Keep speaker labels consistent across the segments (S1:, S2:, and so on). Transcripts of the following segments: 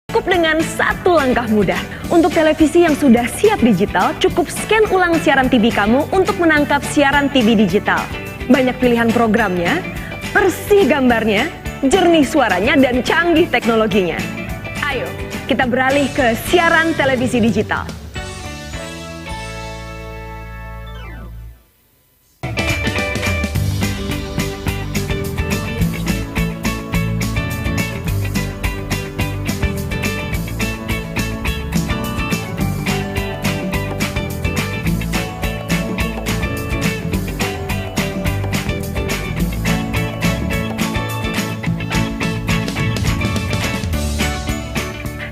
S1: Cukup dengan satu langkah mudah. Untuk televisi yang sudah siap digital, cukup scan ulang siaran TV kamu untuk menangkap siaran TV digital. Banyak pilihan programnya, bersih gambarnya, jernih suaranya, dan canggih teknologinya. Ayo, kita beralih ke siaran televisi digital.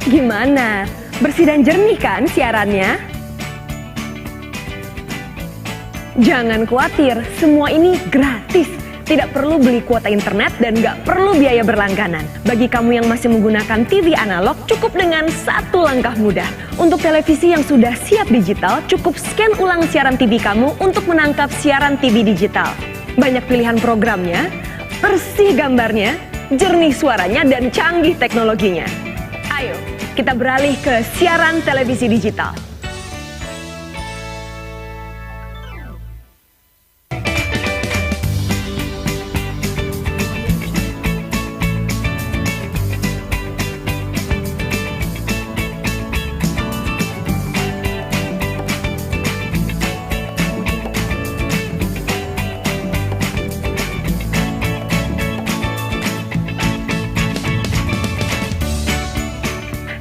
S1: Gimana? Bersih dan jernih kan siarannya? Jangan khawatir, semua ini gratis. Tidak perlu beli kuota internet dan nggak perlu biaya berlangganan. Bagi kamu yang masih menggunakan TV analog, cukup dengan satu langkah mudah. Untuk televisi yang sudah siap digital, cukup scan ulang siaran TV kamu untuk menangkap siaran TV digital. Banyak pilihan programnya, bersih gambarnya, jernih suaranya, dan canggih teknologinya. Ayo, kita beralih ke siaran televisi digital.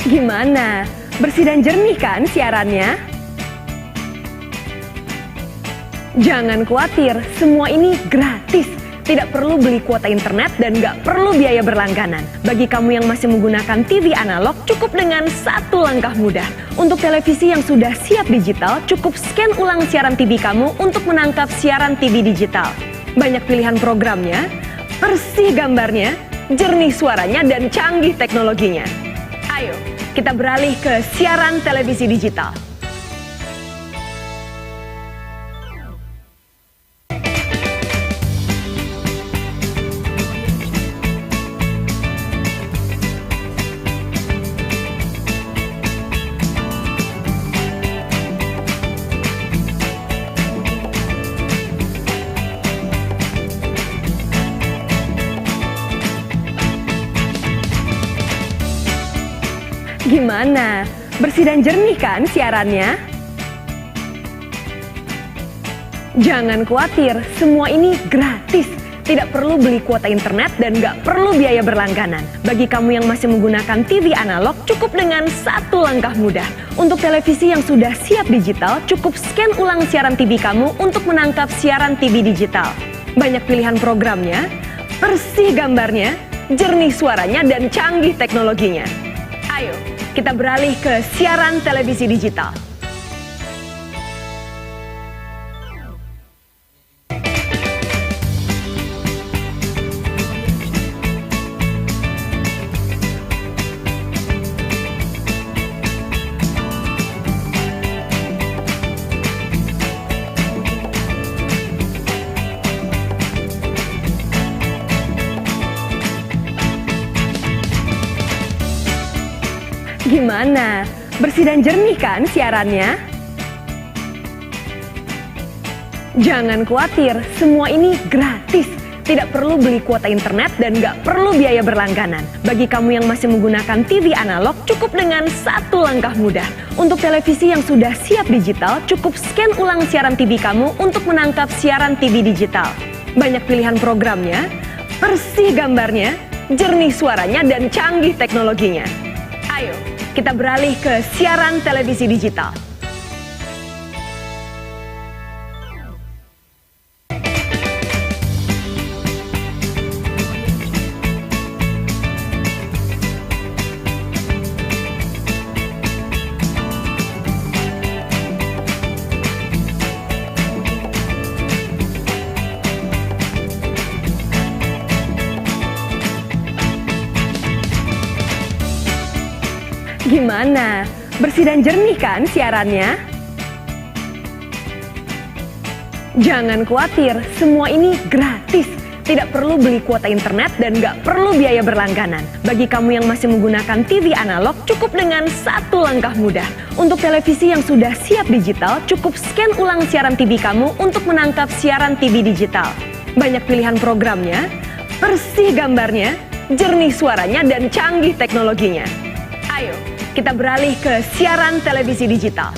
S1: Gimana? Bersih dan jernih kan siarannya? Jangan khawatir, semua ini gratis. Tidak perlu beli kuota internet dan nggak perlu biaya berlangganan. Bagi kamu yang masih menggunakan TV analog, cukup dengan satu langkah mudah. Untuk televisi yang sudah siap digital, cukup scan ulang siaran TV kamu untuk menangkap siaran TV digital. Banyak pilihan programnya, bersih gambarnya, jernih suaranya, dan canggih teknologinya. Ayo, kita beralih ke siaran televisi digital. Gimana? Bersih dan jernih kan siarannya? Jangan khawatir, semua ini gratis. Tidak perlu beli kuota internet dan nggak perlu biaya berlangganan. Bagi kamu yang masih menggunakan TV analog, cukup dengan satu langkah mudah. Untuk televisi yang sudah siap digital, cukup scan ulang siaran TV kamu untuk menangkap siaran TV digital. Banyak pilihan programnya, bersih gambarnya, jernih suaranya, dan canggih teknologinya. Ayo, kita beralih ke siaran televisi digital. Gimana? Bersih dan jernih kan siarannya? Jangan khawatir, semua ini gratis. Tidak perlu beli kuota internet dan nggak perlu biaya berlangganan. Bagi kamu yang masih menggunakan TV analog, cukup dengan satu langkah mudah. Untuk televisi yang sudah siap digital, cukup scan ulang siaran TV kamu untuk menangkap siaran TV digital. Banyak pilihan programnya, bersih gambarnya, jernih suaranya, dan canggih teknologinya. Ayo, kita beralih ke siaran televisi digital. Gimana? Bersih dan jernih kan siarannya? Jangan khawatir, semua ini gratis. Tidak perlu beli kuota internet dan nggak perlu biaya berlangganan. Bagi kamu yang masih menggunakan TV analog, cukup dengan satu langkah mudah. Untuk televisi yang sudah siap digital, cukup scan ulang siaran TV kamu untuk menangkap siaran TV digital. Banyak pilihan programnya, bersih gambarnya, jernih suaranya, dan canggih teknologinya. Ayo, kita beralih ke siaran televisi digital.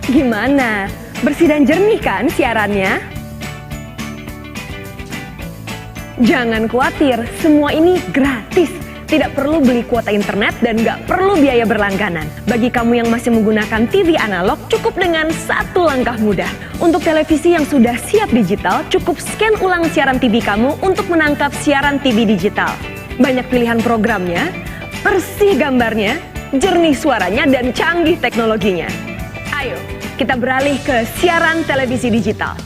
S1: Gimana? Bersih dan jernih kan siarannya? Jangan khawatir, semua ini gratis. Tidak perlu beli kuota internet dan nggak perlu biaya berlangganan. Bagi kamu yang masih menggunakan TV analog, cukup dengan satu langkah mudah. Untuk televisi yang sudah siap digital, cukup scan ulang siaran TV kamu untuk menangkap siaran TV digital. Banyak pilihan programnya, bersih gambarnya, jernih suaranya, dan canggih teknologinya. Ayo, kita beralih ke siaran televisi digital.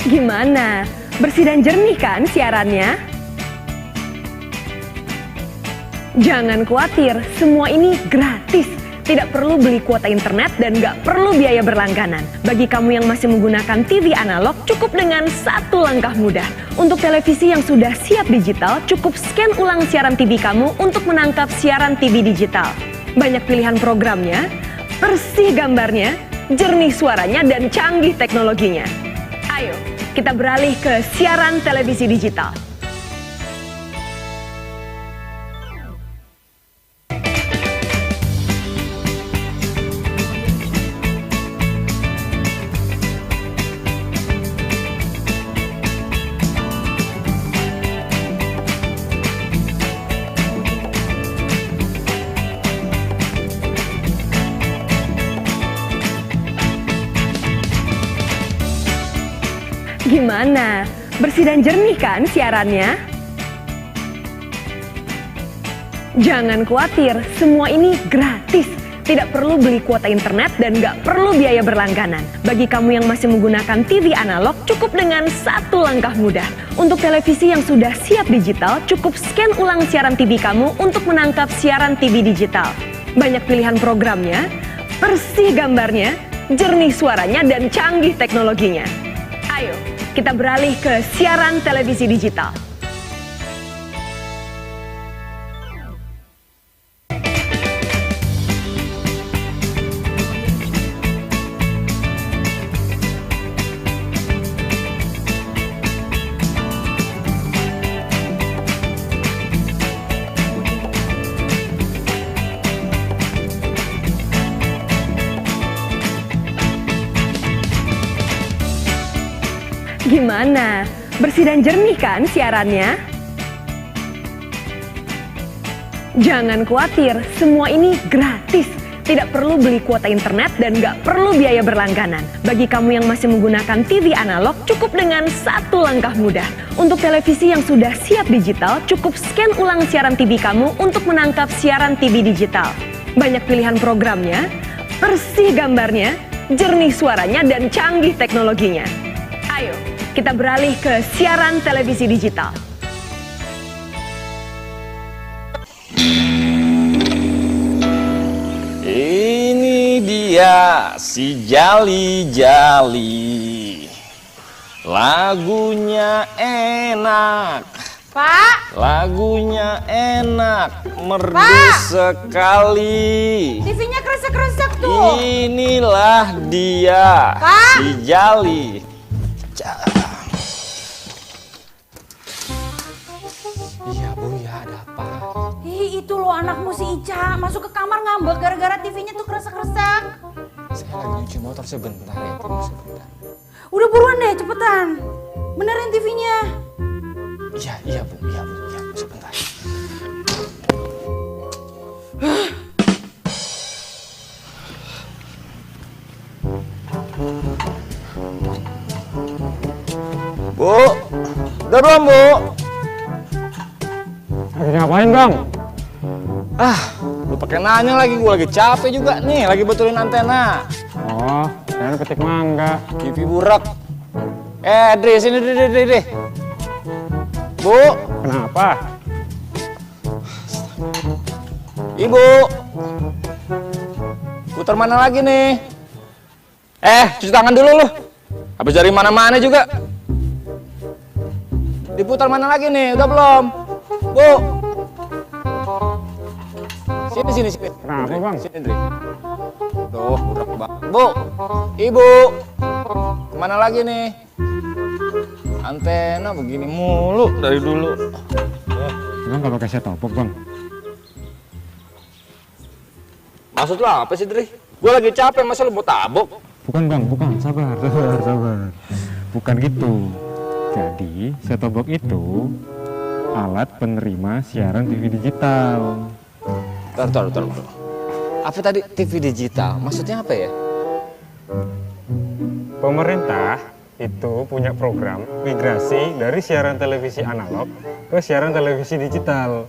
S1: Gimana? Bersih dan jernih kan siarannya? Jangan khawatir, semua ini gratis. Tidak perlu beli kuota internet dan nggak perlu biaya berlangganan. Bagi kamu yang masih menggunakan TV analog, cukup dengan satu langkah mudah. Untuk televisi yang sudah siap digital, cukup scan ulang siaran TV kamu untuk menangkap siaran TV digital. Banyak pilihan programnya, bersih gambarnya, jernih suaranya, dan canggih teknologinya. Ayo, kita beralih ke siaran televisi digital. Gimana? Bersih dan jernih kan siarannya? Jangan khawatir, semua ini gratis. Tidak perlu beli kuota internet dan nggak perlu biaya berlangganan. Bagi kamu yang masih menggunakan TV analog, cukup dengan satu langkah mudah. Untuk televisi yang sudah siap digital, cukup scan ulang siaran TV kamu untuk menangkap siaran TV digital. Banyak pilihan programnya, bersih gambarnya, jernih suaranya, dan canggih teknologinya. Ayo, kita beralih ke siaran televisi digital. Gimana? Bersih dan jernih kan siarannya? Jangan khawatir, semua ini gratis. Tidak perlu beli kuota internet dan nggak perlu biaya berlangganan. Bagi kamu yang masih menggunakan TV analog, cukup dengan satu langkah mudah. Untuk televisi yang sudah siap digital, cukup scan ulang siaran TV kamu untuk menangkap siaran TV digital. Banyak pilihan programnya, bersih gambarnya, jernih suaranya, dan canggih teknologinya. Ayo, kita beralih ke siaran televisi digital.
S2: Ini dia si Jali-Jali. Lagunya enak.
S3: Pak,
S2: Lagunya enak, merdu
S3: Pak!
S2: sekali.
S3: TV-nya kresek-kresek tuh.
S2: Inilah dia,
S3: Pak!
S2: si Jali. Iya Bu, ya ada apa?
S3: Ih, itu loh anakmu si Ica masuk ke kamar ngambek gara-gara TV-nya tuh kresek-kresek.
S2: Saya lagi nyuci motor sebentar ya, Tini, sebentar.
S3: Udah buruan deh, cepetan. Benerin TV-nya.
S2: Iya Bu, sebentar. Bu, udah belum Bu?
S4: Lagi ngapain bang?
S2: Lu pakai nanya lagi, gua lagi capek juga nih, lagi betulin antena.
S4: Oh, saya petik mangga.
S2: TV burak. Dri, sini Dri. Bu,
S4: Kenapa?
S2: Ibu. Putar mana lagi nih? Cuci tangan dulu lu. Habis dari mana-mana juga. Diputar mana lagi nih? Udah belum? Bu. Sini.
S4: Kenapa bang?
S2: Sini, Dri. Duh, burak banget. Bu, Ibu. Kemana lagi nih? Antena begini mulu dari dulu.
S4: Bang nggak pakai set-top box bang?
S2: Maksud lo apa sih, Dri? Gue lagi capek, masa lu mau tabok?
S4: Bukan bang, bukan. Sabar. Bukan gitu. Jadi set-top box itu alat penerima siaran TV digital.
S2: Tar. Apa tadi TV digital? Maksudnya apa ya?
S4: Pemerintah itu punya program migrasi dari siaran televisi analog ke siaran televisi digital.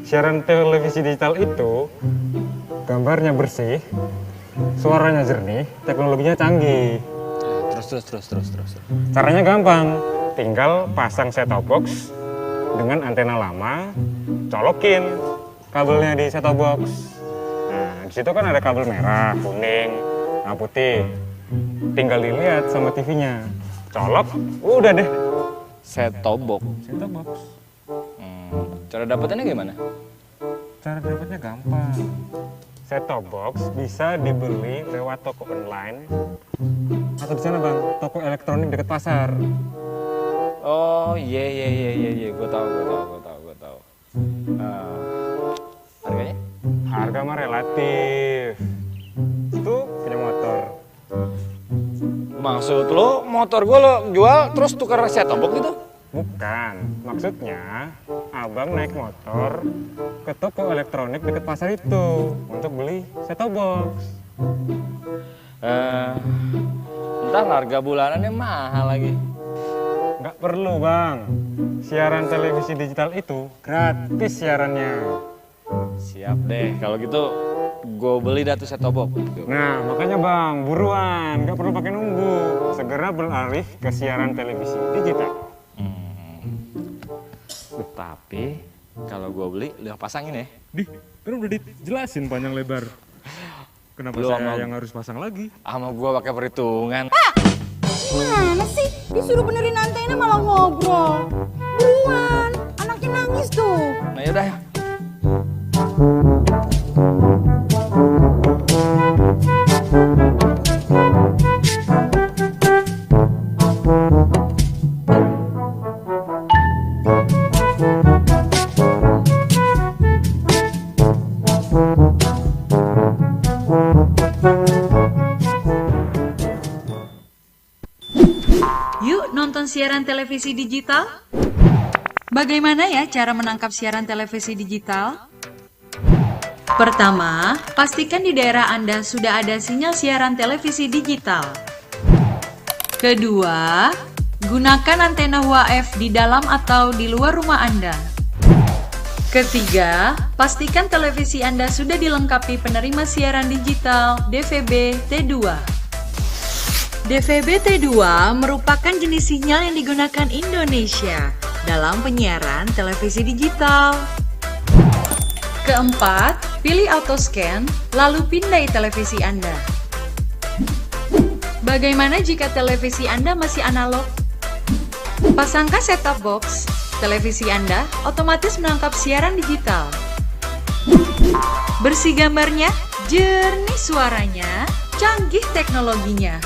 S4: Siaran televisi digital itu gambarnya bersih, suaranya jernih, teknologinya canggih.
S2: Terus.
S4: Caranya gampang, tinggal pasang set-top box dengan antena lama, colokin kabelnya di set-top box. Nah, di situ kan ada kabel merah, kuning, nah putih. Tinggal dilihat sama TV-nya. Colok, udah deh.
S2: Set-top box.
S4: Set-top box.
S2: Cara dapetannya gimana?
S4: Cara dapatnya gampang. Set-top box bisa dibeli lewat toko online atau di sana bang, toko elektronik dekat pasar.
S2: Oh, iya. Gue tahu. Harganya?
S4: Harga mah relatif. Itu punya motor.
S2: Maksud lo motor gue lo jual terus tukar set-top box gitu?
S4: Bukan, maksudnya abang naik motor ke toko elektronik dekat pasar itu untuk beli set-top box.
S2: Ntar harga bulanannya mahal lagi.
S4: Nggak perlu bang, siaran televisi digital itu gratis siarannya.
S2: Siap deh, kalau gitu gue beli dah tuh set-top box.
S4: Nah makanya bang, buruan, nggak perlu pakai nunggu. Segera beralih ke siaran televisi digital.
S2: Tapi kalau gue beli, lo pasangin ya.
S4: Kan udah dijelasin panjang lebar. Kenapa
S2: Lu
S4: saya
S2: sama-
S4: yang harus pasang lagi?
S2: Sama gue pakai perhitungan.
S3: Gimana sih? Disuruh benerin antena malah ngobrol. Buruan, anaknya nangis tuh.
S2: Nah yaudah ya.
S5: Yuk nonton siaran televisi digital. Bagaimana ya cara menangkap siaran televisi digital? Pertama, pastikan di daerah Anda sudah ada sinyal siaran televisi digital. Kedua, gunakan antena UHF di dalam atau di luar rumah Anda. Ketiga, pastikan televisi Anda sudah dilengkapi penerima siaran digital DVB T2. DVB T2 merupakan jenis sinyal yang digunakan Indonesia dalam penyiaran televisi digital. Keempat, pilih autoscan, lalu pindai televisi Anda. Bagaimana jika televisi Anda masih analog? Pasangkan set-top box, televisi Anda otomatis menangkap siaran digital. Bersih gambarnya, jernih suaranya, canggih teknologinya.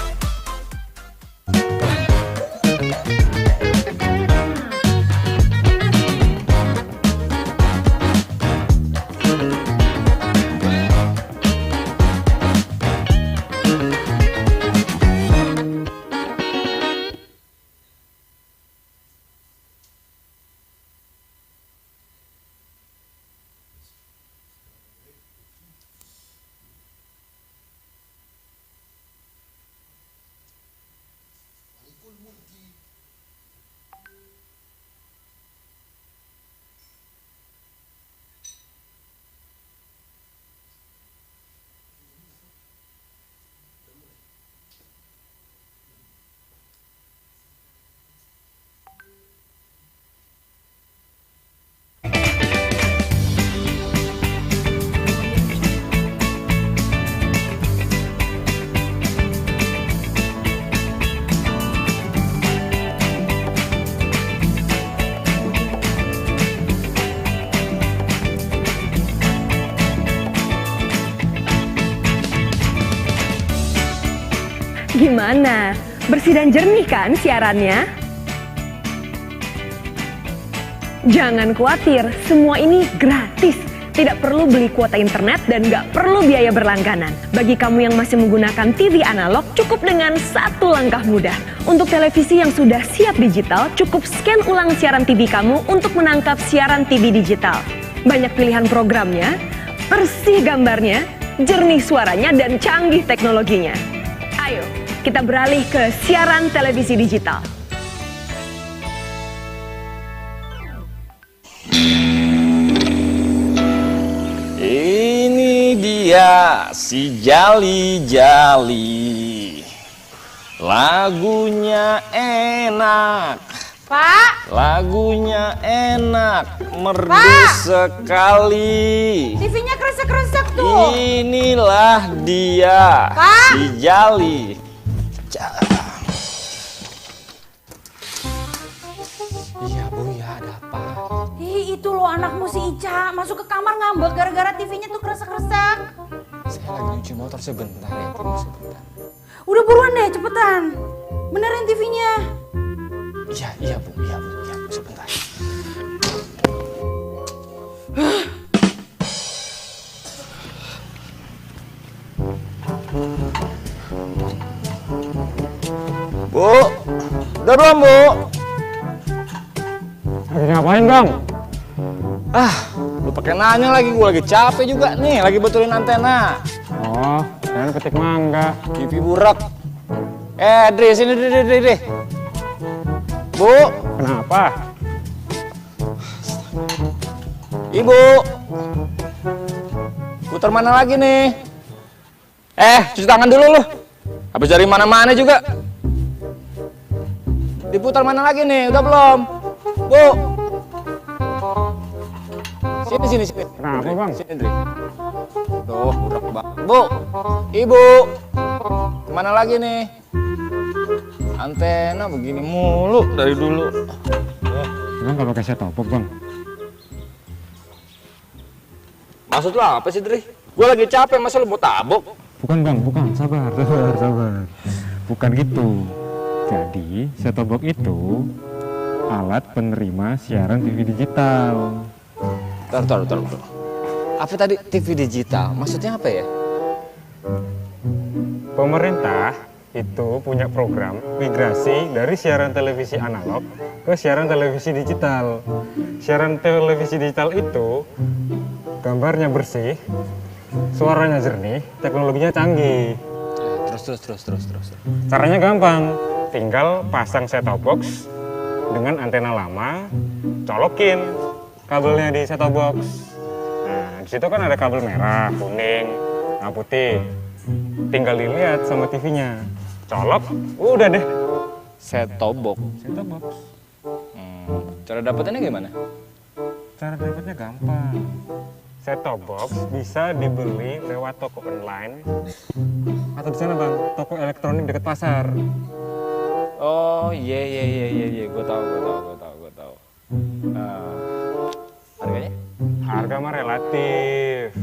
S1: Gimana? Bersih dan jernih kan siarannya? Jangan khawatir, semua ini gratis. Tidak perlu beli kuota internet dan nggak perlu biaya berlangganan. Bagi kamu yang masih menggunakan TV analog, cukup dengan satu langkah mudah. Untuk televisi yang sudah siap digital, cukup scan ulang siaran TV kamu untuk menangkap siaran TV digital. Banyak pilihan programnya, bersih gambarnya, jernih suaranya, dan canggih teknologinya. Ayo, kita beralih ke siaran televisi digital.
S2: Ini dia si Jali-Jali. Lagunya enak.
S3: Pak,
S2: Lagunya enak, merdu
S3: Pak!
S2: sekali.
S3: TV-nya kresek-kresek tuh.
S2: Inilah dia,
S3: Pak!
S2: si Jali. Iya Bu, ya ada apa?
S3: Ih, itu loh anakmu si Ica masuk ke kamar ngambek gara-gara TV-nya tuh kresek-kresek.
S2: Saya lagi nyuci motor sebentar ya Bu, sebentar.
S3: Udah buruan deh, cepetan. Benerin TV-nya.
S2: Iya Bu, sebentar. Bu, udah belum Bu?
S4: Lagi ngapain bang?
S2: Lu pakai nanya lagi, gue lagi capek juga nih, lagi betulin antena.
S4: Oh, kalian petik mangga.
S2: TV burak. Dri, sini Dri. Bu,
S4: Kenapa?
S2: Ibu. Putar mana lagi nih? Cuci tangan dulu lu. Habis dari mana-mana juga. Diputar mana lagi nih? Udah belum? Bu. Sini.
S4: Kenapa, Bang?
S2: Sini, Dri. Tuh, burak banget. Bu, Ibu. Kemana lagi nih? Antena begini mulu dari dulu.
S4: Bang nggak pakai set top box bang?
S2: Maksud lo apa sih, Dri? Gue lagi capek, masa lo mau tabok?
S4: Bukan bang, bukan. Sabar. Bukan gitu. Jadi set top box itu alat penerima siaran TV digital.
S2: Tar. Apa tadi TV digital? Maksudnya apa ya?
S4: Pemerintah itu punya program migrasi dari siaran televisi analog ke siaran televisi digital. Siaran televisi digital itu gambarnya bersih, suaranya jernih, teknologinya canggih.
S2: Terus.
S4: Caranya gampang, tinggal pasang set-top box dengan antena lama, colokin kabelnya di set-top box. Nah, di situ kan ada kabel merah, kuning, nah putih. Tinggal dilihat sama TV-nya. Colok, udah deh.
S2: Set-top box.
S4: Set-top box.
S2: Cara dapetinnya gimana?
S4: Cara dapatnya gampang. Set-top box bisa dibeli lewat toko online atau di sana bang, toko elektronik dekat pasar.
S2: Oh iya, gue tahu. Harganya?
S4: Harga mah relatif.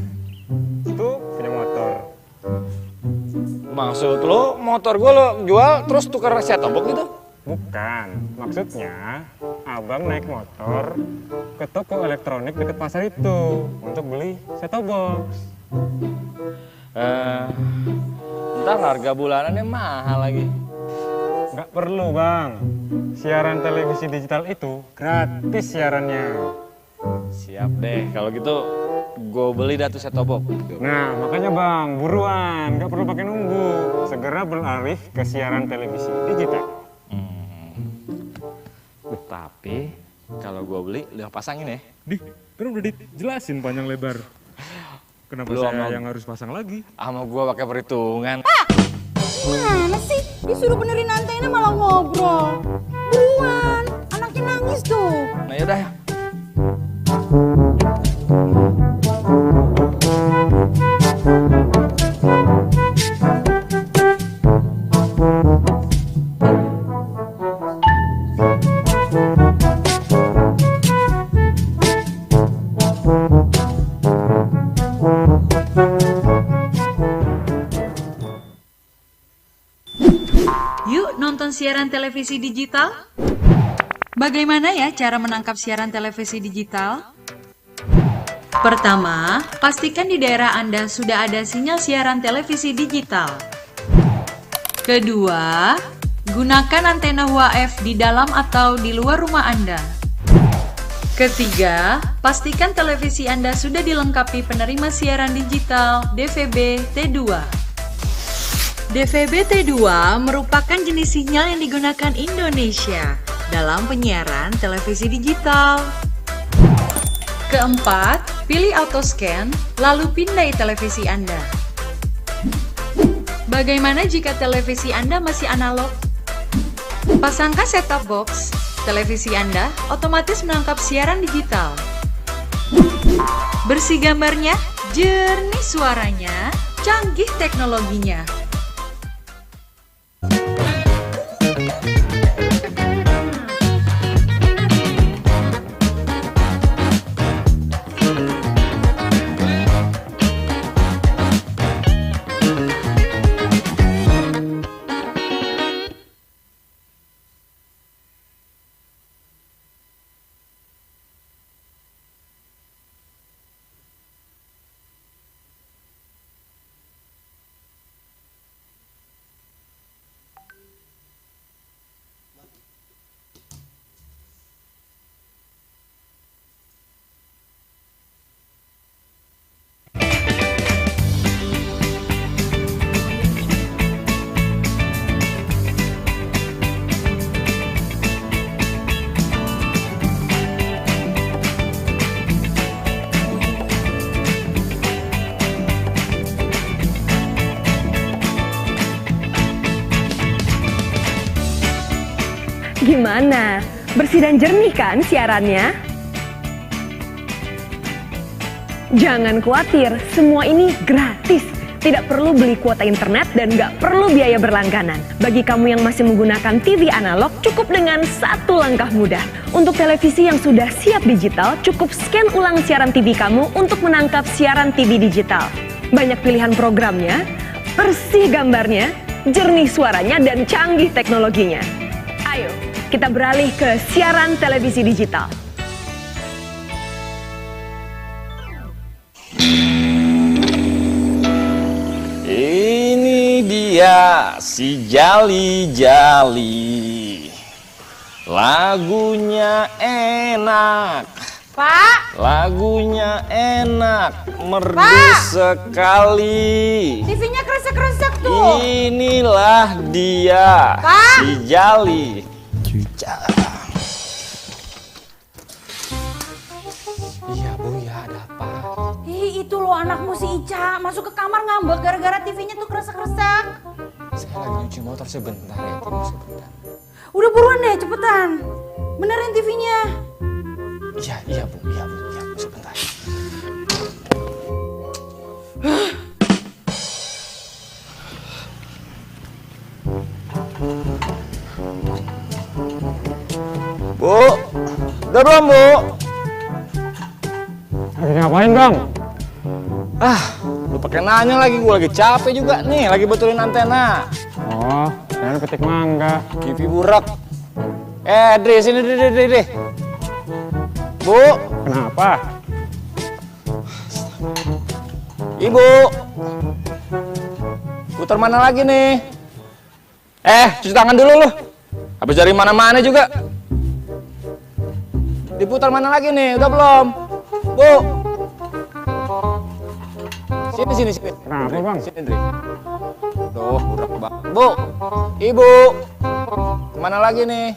S4: Itu punya motor.
S2: Maksud lo motor gue lo jual terus tukar set-top box gitu?
S4: Bukan, maksudnya abang naik motor ke toko elektronik dekat pasar itu untuk beli set-top box.
S2: Ntar harga bulanannya mahal lagi.
S4: Nggak perlu bang, siaran televisi digital itu gratis siarannya.
S2: Siap deh, kalau gitu gue beli dah tuh set-top box.
S4: Nah makanya bang, buruan, nggak perlu pakai nunggu. Segera beralih ke siaran televisi digital.
S2: Tapi kalau gue beli udah pasangin ya.
S4: Dih, kan udah dijelasin panjang lebar. Kenapa
S2: Belum,
S4: saya
S2: Om.
S4: yang harus pasang lagi?
S2: Sama gue pakai perhitungan.
S3: Gimana sih? Disuruh benerin antena malah ngobrol. Buruan, anaknya nangis tuh.
S2: Nah yaudah ya.
S5: siaran televisi digital? Bagaimana ya cara menangkap siaran televisi digital? Pertama, pastikan di daerah Anda sudah ada sinyal siaran televisi digital. Kedua, gunakan antena UHF di dalam atau di luar rumah Anda. Ketiga, pastikan televisi Anda sudah dilengkapi penerima siaran digital DVB T2. DVB T2 merupakan jenis sinyal yang digunakan Indonesia dalam penyiaran televisi digital. Keempat, pilih auto scan, lalu pindai televisi Anda. Bagaimana jika televisi Anda masih analog? Pasangkan set-top box, televisi Anda otomatis menangkap siaran digital. Bersih gambarnya, jernih suaranya, canggih teknologinya.
S1: Gimana? Bersih dan jernih kan siarannya? Jangan khawatir, semua ini gratis. Tidak perlu beli kuota internet dan nggak perlu biaya berlangganan. Bagi kamu yang masih menggunakan TV analog, cukup dengan satu langkah mudah. Untuk televisi yang sudah siap digital, cukup scan ulang siaran TV kamu untuk menangkap siaran TV digital. Banyak pilihan programnya, bersih gambarnya, jernih suaranya, dan canggih teknologinya. Ayo, kita beralih ke siaran televisi digital.
S2: Ini dia si Jali-Jali. Lagunya enak.
S3: Pak,
S2: Lagunya enak, merdu
S3: Pak!
S2: sekali.
S3: TV-nya kresek-kresek tuh.
S2: Inilah dia,
S3: Pak!
S2: si Jali. Iya Bu, ya ada apa?
S3: Ih, itu loh anakmu si Ica masuk ke kamar ngambek gara-gara TV-nya tuh kresek-kresek.
S2: Saya lagi nyuci motor sebentar ya, Bu, sebentar.
S3: Udah buruan deh, cepetan. Benerin TV-nya.
S2: Iya Bu, sebentar. Bu, udah belum Bu?
S4: Lagi ngapain, Bang?
S2: Lu pakai nanya lagi, gua lagi capek juga nih, lagi betulin antena.
S4: Oh, saya petik mangga.
S2: TV burak. Dri, sini Dri. Bu,
S4: Kenapa?
S2: Ibu. Putar mana lagi nih? Cuci tangan dulu lu. Habis dari mana-mana juga. Diputar mana lagi nih? Udah belum? Bu. Sini.
S4: Kenapa,
S2: Dri,
S4: Bang?
S2: Sini, Dri. Tuh, burak banget. Bu, Ibu. Kemana lagi nih?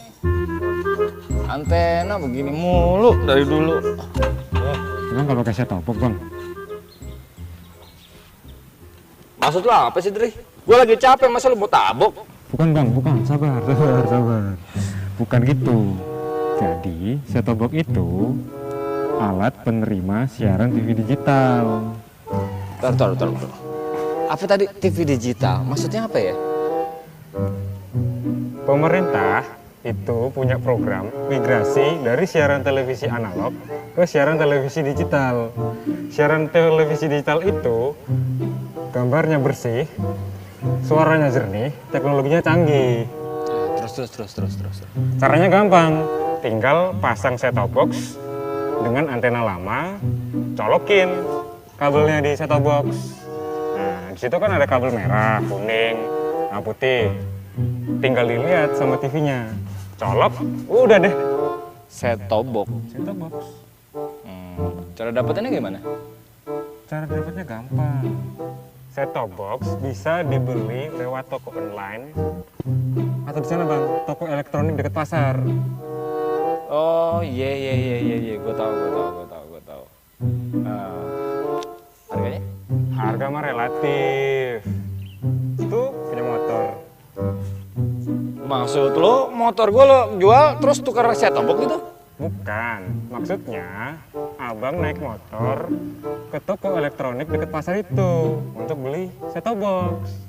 S2: Antena begini mulu dari dulu.
S4: Bang kalau pakai set-top box, Bang.
S2: Maksud lo apa sih, Dri? Gue lagi capek, masa lu mau tabok?
S4: Bukan, Bang, bukan. Sabar. Bukan gitu. Jadi, set-top box itu alat penerima siaran TV digital.
S2: Tar. Apa tadi TV digital? Maksudnya apa ya?
S4: Pemerintah itu punya program migrasi dari siaran televisi analog ke siaran televisi digital. Siaran televisi digital itu gambarnya bersih, suaranya jernih, teknologinya canggih.
S2: Terus.
S4: Caranya gampang, tinggal pasang set-top box dengan antena lama, colokin kabelnya di set-top box. Nah, di situ kan ada kabel merah, kuning, putih. Tinggal dilihat sama TV-nya. Colok, udah deh.
S2: Set-top box.
S4: Set-top box.
S2: Cara dapetinnya gimana?
S4: Cara dapatnya gampang. Set-top box bisa dibeli lewat toko online atau di sana bang, toko elektronik dekat pasar.
S2: Oh iya, gue tahu. Harganya?
S4: Harga mah relatif. Itu punya motor.
S2: Maksud lo motor gue lo jual terus tukar set-top box gitu?
S4: Bukan, maksudnya abang naik motor ke toko elektronik dekat pasar itu untuk beli set-top box.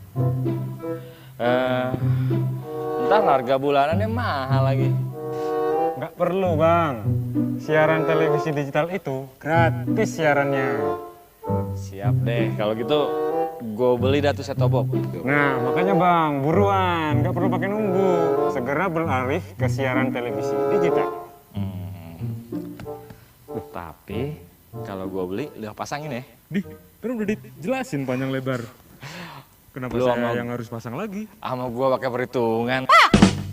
S2: Ntar harga bulanannya mahal lagi.
S4: Nggak perlu bang, siaran televisi digital itu gratis siarannya.
S2: Siap deh, kalau gitu gue beli dah tuh set-top box.
S4: Nah makanya bang, buruan, nggak perlu pakai nunggu. Segera beralih ke siaran televisi digital.
S2: Tapi kalau gue beli, lo pasangin ya.
S4: Di, kan udah dijelasin panjang lebar. Kenapa
S2: Lu
S4: saya
S2: sama-
S4: yang harus pasang lagi?
S2: Sama gue pakai perhitungan.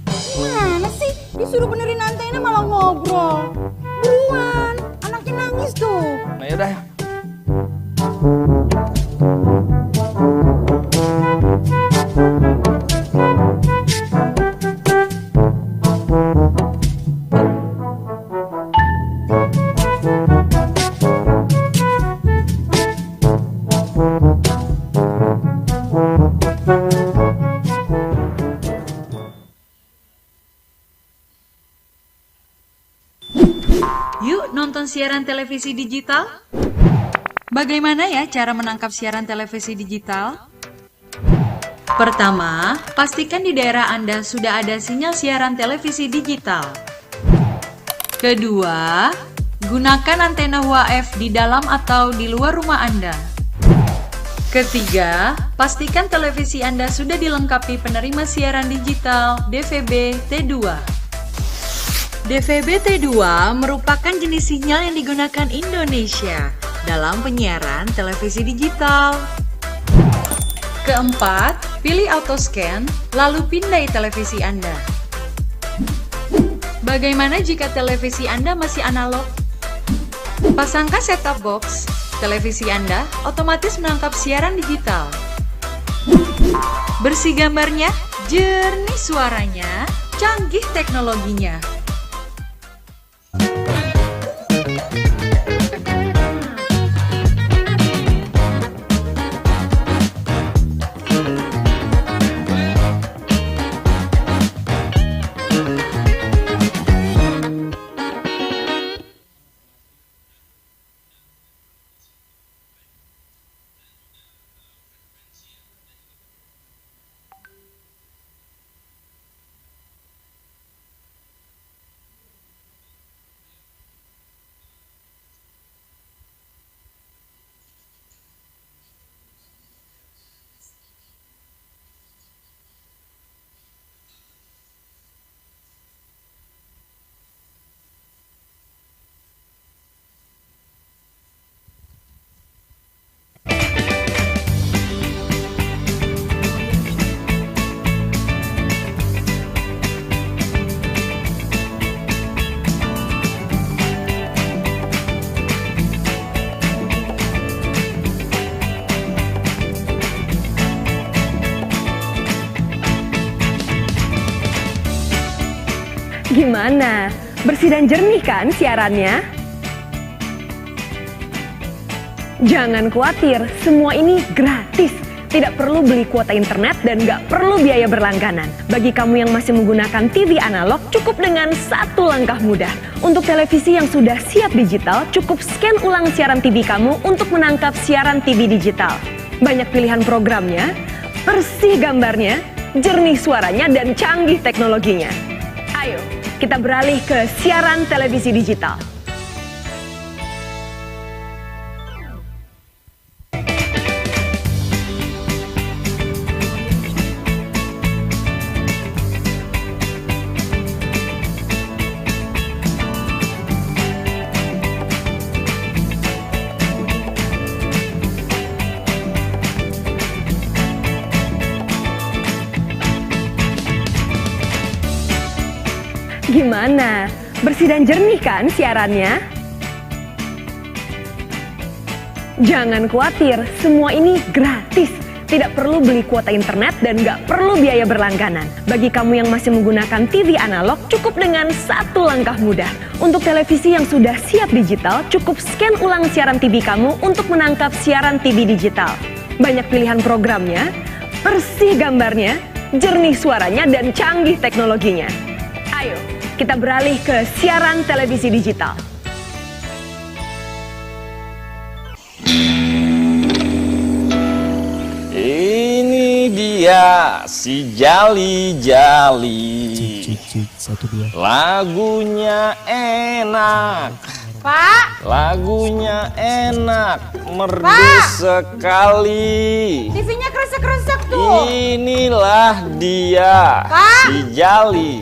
S3: Gimana sih? Disuruh benerin antena malah ngobrol. Buruan, anaknya nangis tuh.
S2: Nah yaudah.
S5: Yuk nonton siaran televisi digital. Bagaimana ya cara menangkap siaran televisi digital? Pertama, pastikan di daerah Anda sudah ada sinyal siaran televisi digital. Kedua, gunakan antena UHF di dalam atau di luar rumah Anda. Ketiga, pastikan televisi Anda sudah dilengkapi penerima siaran digital DVB T2. DVB T2 merupakan jenis sinyal yang digunakan Indonesia dalam penyiaran televisi digital. Keempat, pilih autoscan, lalu pindai televisi Anda. Bagaimana jika televisi Anda masih analog? Pasangkan set-top box, televisi Anda otomatis menangkap siaran digital. Bersih gambarnya, jernih suaranya, canggih teknologinya.
S1: Gimana? Bersih dan jernih kan siarannya? Jangan khawatir, semua ini gratis. Tidak perlu beli kuota internet dan nggak perlu biaya berlangganan. Bagi kamu yang masih menggunakan TV analog, cukup dengan satu langkah mudah. Untuk televisi yang sudah siap digital, cukup scan ulang siaran TV kamu untuk menangkap siaran TV digital. Banyak pilihan programnya, bersih gambarnya, jernih suaranya, dan canggih teknologinya. Ayo, kita beralih ke siaran televisi digital. Gimana? Bersih dan jernih kan siarannya? Jangan khawatir, semua ini gratis. Tidak perlu beli kuota internet dan nggak perlu biaya berlangganan. Bagi kamu yang masih menggunakan TV analog, cukup dengan satu langkah mudah. Untuk televisi yang sudah siap digital, cukup scan ulang siaran TV kamu untuk menangkap siaran TV digital. Banyak pilihan programnya, bersih gambarnya, jernih suaranya, dan canggih teknologinya. Ayo, kita beralih ke siaran televisi digital.
S2: Ini dia si Jali-Jali. Lagunya enak.
S3: Pak,
S2: Lagunya enak, merdu
S3: Pak.
S2: sekali.
S3: TV-nya kresek-kresek tuh.
S2: Inilah dia,
S3: Pak.
S2: si Jali.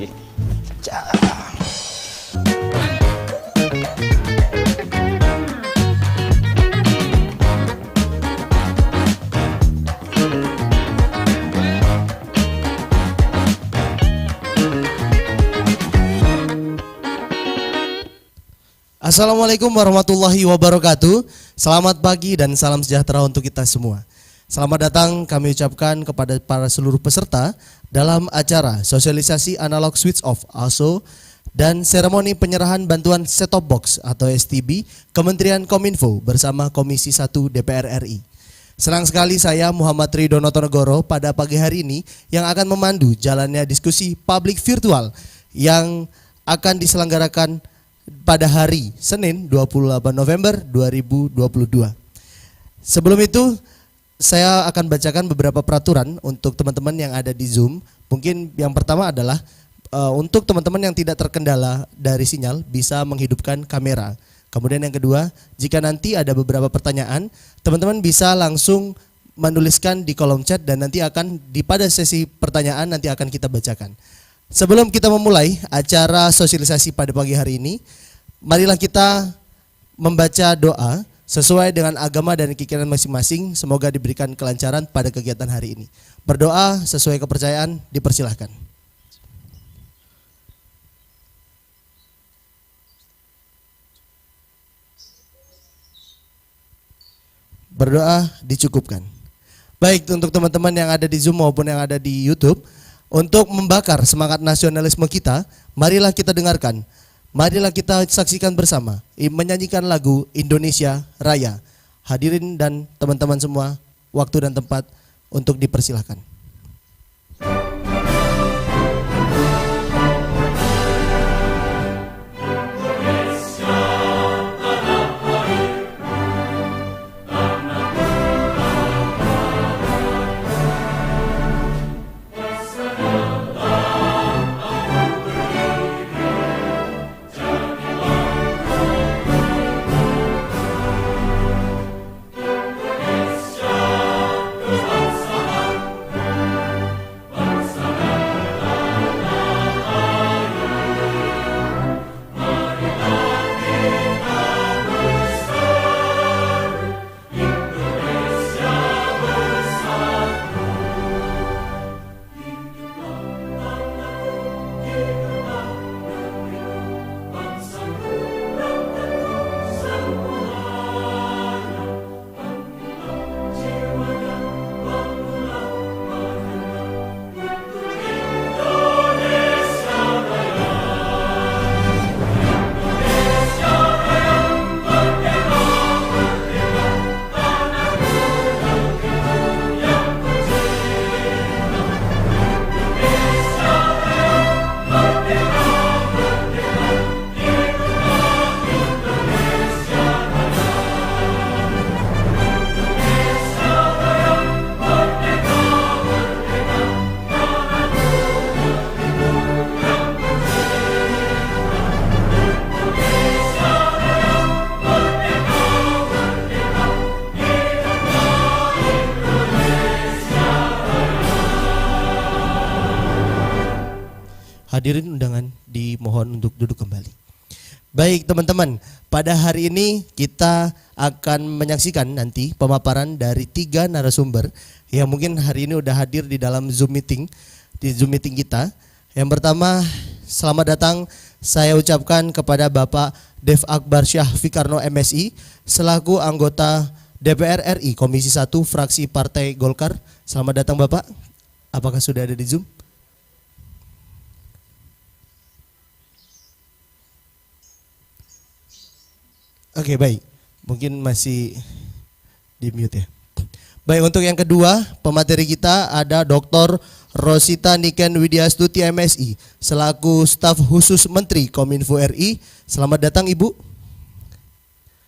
S6: Assalamualaikum warahmatullahi wabarakatuh. Selamat pagi dan salam sejahtera untuk kita semua. Selamat datang kami ucapkan kepada para seluruh peserta dalam acara sosialisasi analog switch off ASO dan seremoni penyerahan bantuan set-top box atau STB Kementerian Kominfo bersama Komisi 1 DPR RI. Senang sekali saya Muhammad Ridho Notonegoro pada pagi hari ini yang akan memandu jalannya diskusi publik virtual yang akan diselenggarakan pada hari Senin 28 November 2022. Sebelum itu saya akan bacakan beberapa peraturan untuk teman-teman yang ada di Zoom. Mungkin yang pertama adalah untuk teman-teman yang tidak terkendala dari sinyal bisa menghidupkan kamera. Kemudian yang kedua, jika nanti ada beberapa pertanyaan, teman-teman bisa langsung menuliskan di kolom chat dan nanti akan pada sesi pertanyaan nanti akan kita bacakan. Sebelum kita memulai acara sosialisasi pada pagi hari ini, marilah kita membaca doa sesuai dengan agama dan keyakinan masing-masing. Semoga diberikan kelancaran pada kegiatan hari ini. Berdoa sesuai kepercayaan, dipersilahkan. Berdoa dicukupkan. Baik, untuk teman-teman yang ada di Zoom maupun yang ada di YouTube, untuk membakar semangat nasionalisme kita, marilah kita dengarkan, marilah kita saksikan bersama, menyanyikan lagu Indonesia Raya. Hadirin dan teman-teman semua, waktu dan tempat untuk dipersilahkan. Hadirin undangan dimohon untuk duduk kembali. Baik teman-teman, pada hari ini kita akan menyaksikan nanti pemaparan dari 3 narasumber yang mungkin hari ini udah hadir di dalam Zoom meeting kita. Yang pertama, selamat datang saya ucapkan kepada Bapak Dev Akbar Syah Fikarno MSI selaku anggota DPR RI Komisi 1 fraksi Partai Golkar. Selamat datang Bapak. Apakah sudah ada di Zoom? Oke, baik. Mungkin masih di mute ya. Baik, untuk yang kedua, pemateri kita ada Dr. Rosita Niken Widyastuti MSI selaku staf khusus Menteri Kominfo RI. Selamat datang Ibu.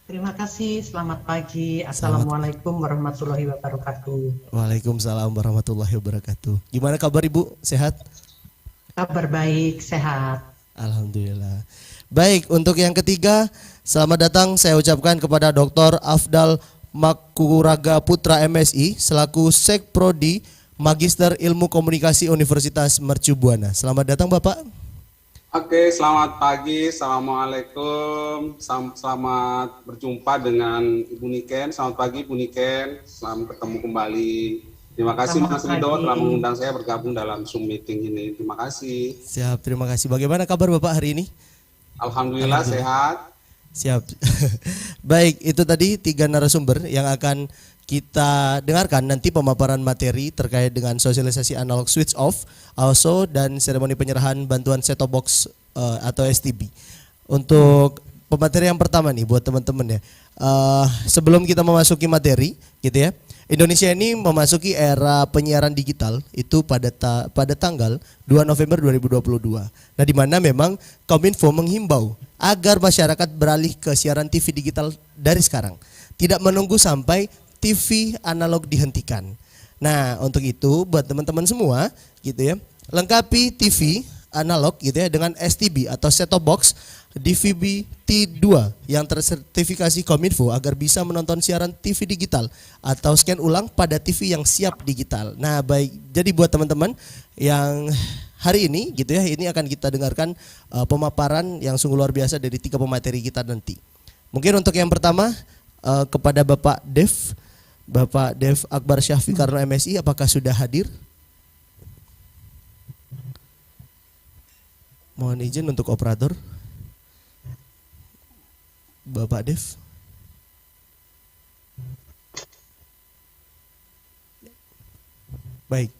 S7: Terima kasih, selamat pagi. Assalamualaikum warahmatullahi wabarakatuh.
S6: Waalaikumsalam warahmatullahi wabarakatuh. Gimana kabar Ibu? Sehat?
S7: Kabar baik, sehat.
S6: Alhamdulillah. Baik, untuk yang ketiga, selamat datang saya ucapkan kepada Dr. Afdal Makuraga Putra MSI selaku Sekprodi Magister Ilmu Komunikasi Universitas Mercu Buana. Selamat datang Bapak.
S8: Oke, selamat pagi. Assalamualaikum. Selamat berjumpa dengan Ibu Niken. Selamat pagi Ibu Niken. Selamat ketemu kembali. Terima kasih Mas Rido telah mengundang saya bergabung dalam Zoom meeting ini. Terima kasih.
S6: Siap, terima kasih. Bagaimana kabar Bapak hari ini?
S8: Alhamdulillah sehat.
S6: Siap. Baik, itu tadi 3 narasumber yang akan kita dengarkan nanti pemaparan materi terkait dengan sosialisasi analog switch off, also dan seremoni penyerahan bantuan set-top box atau STB. Untuk pemateri yang pertama nih buat teman-teman ya. Sebelum kita memasuki materi gitu ya. Indonesia ini memasuki era penyiaran digital itu pada tanggal 2 November 2022. Nah, di mana memang Kominfo menghimbau agar masyarakat beralih ke siaran TV digital dari sekarang, tidak menunggu sampai TV analog dihentikan. Nah, untuk itu buat teman-teman semua gitu ya, lengkapi TV analog gitu ya dengan STB atau set-top box DVB-T2 yang tersertifikasi Kominfo agar bisa menonton siaran TV digital atau scan ulang pada TV yang siap digital. Nah, baik. Jadi buat teman-teman yang hari ini gitu ya, ini akan kita dengarkan pemaparan yang sungguh luar biasa dari 3 pemateri kita nanti. Mungkin untuk yang pertama kepada Bapak Dev Akbar Syah Fikarno MSI, apakah sudah hadir? Mohon izin untuk operator. Bapak Dev. Baik.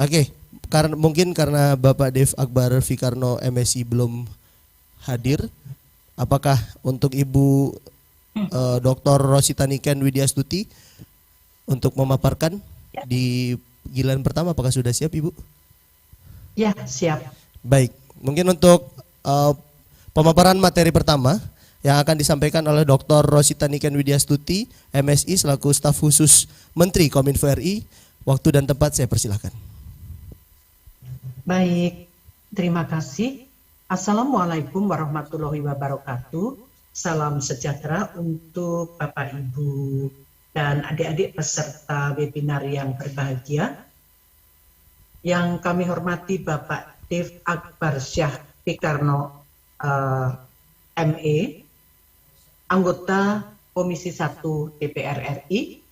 S6: Oke, karena Bapak Dev Akbar Fikarno MSI belum hadir, apakah untuk Ibu Dr. Rosita Niken Widyastuti untuk memaparkan di giliran pertama, apakah sudah siap Ibu?
S7: Ya, siap.
S6: Baik, mungkin untuk pemaparan materi pertama yang akan disampaikan oleh Dr. Rosita Niken Widyastuti MSI selaku staf khusus Menteri Kominfo RI. Waktu dan tempat saya persilahkan.
S7: Baik, terima kasih. Assalamualaikum warahmatullahi wabarakatuh. Salam sejahtera untuk Bapak Ibu dan adik-adik peserta webinar yang berbahagia. Yang kami hormati Bapak Dev Akbar Syah Fikarno ME, anggota Komisi 1 DPR RI.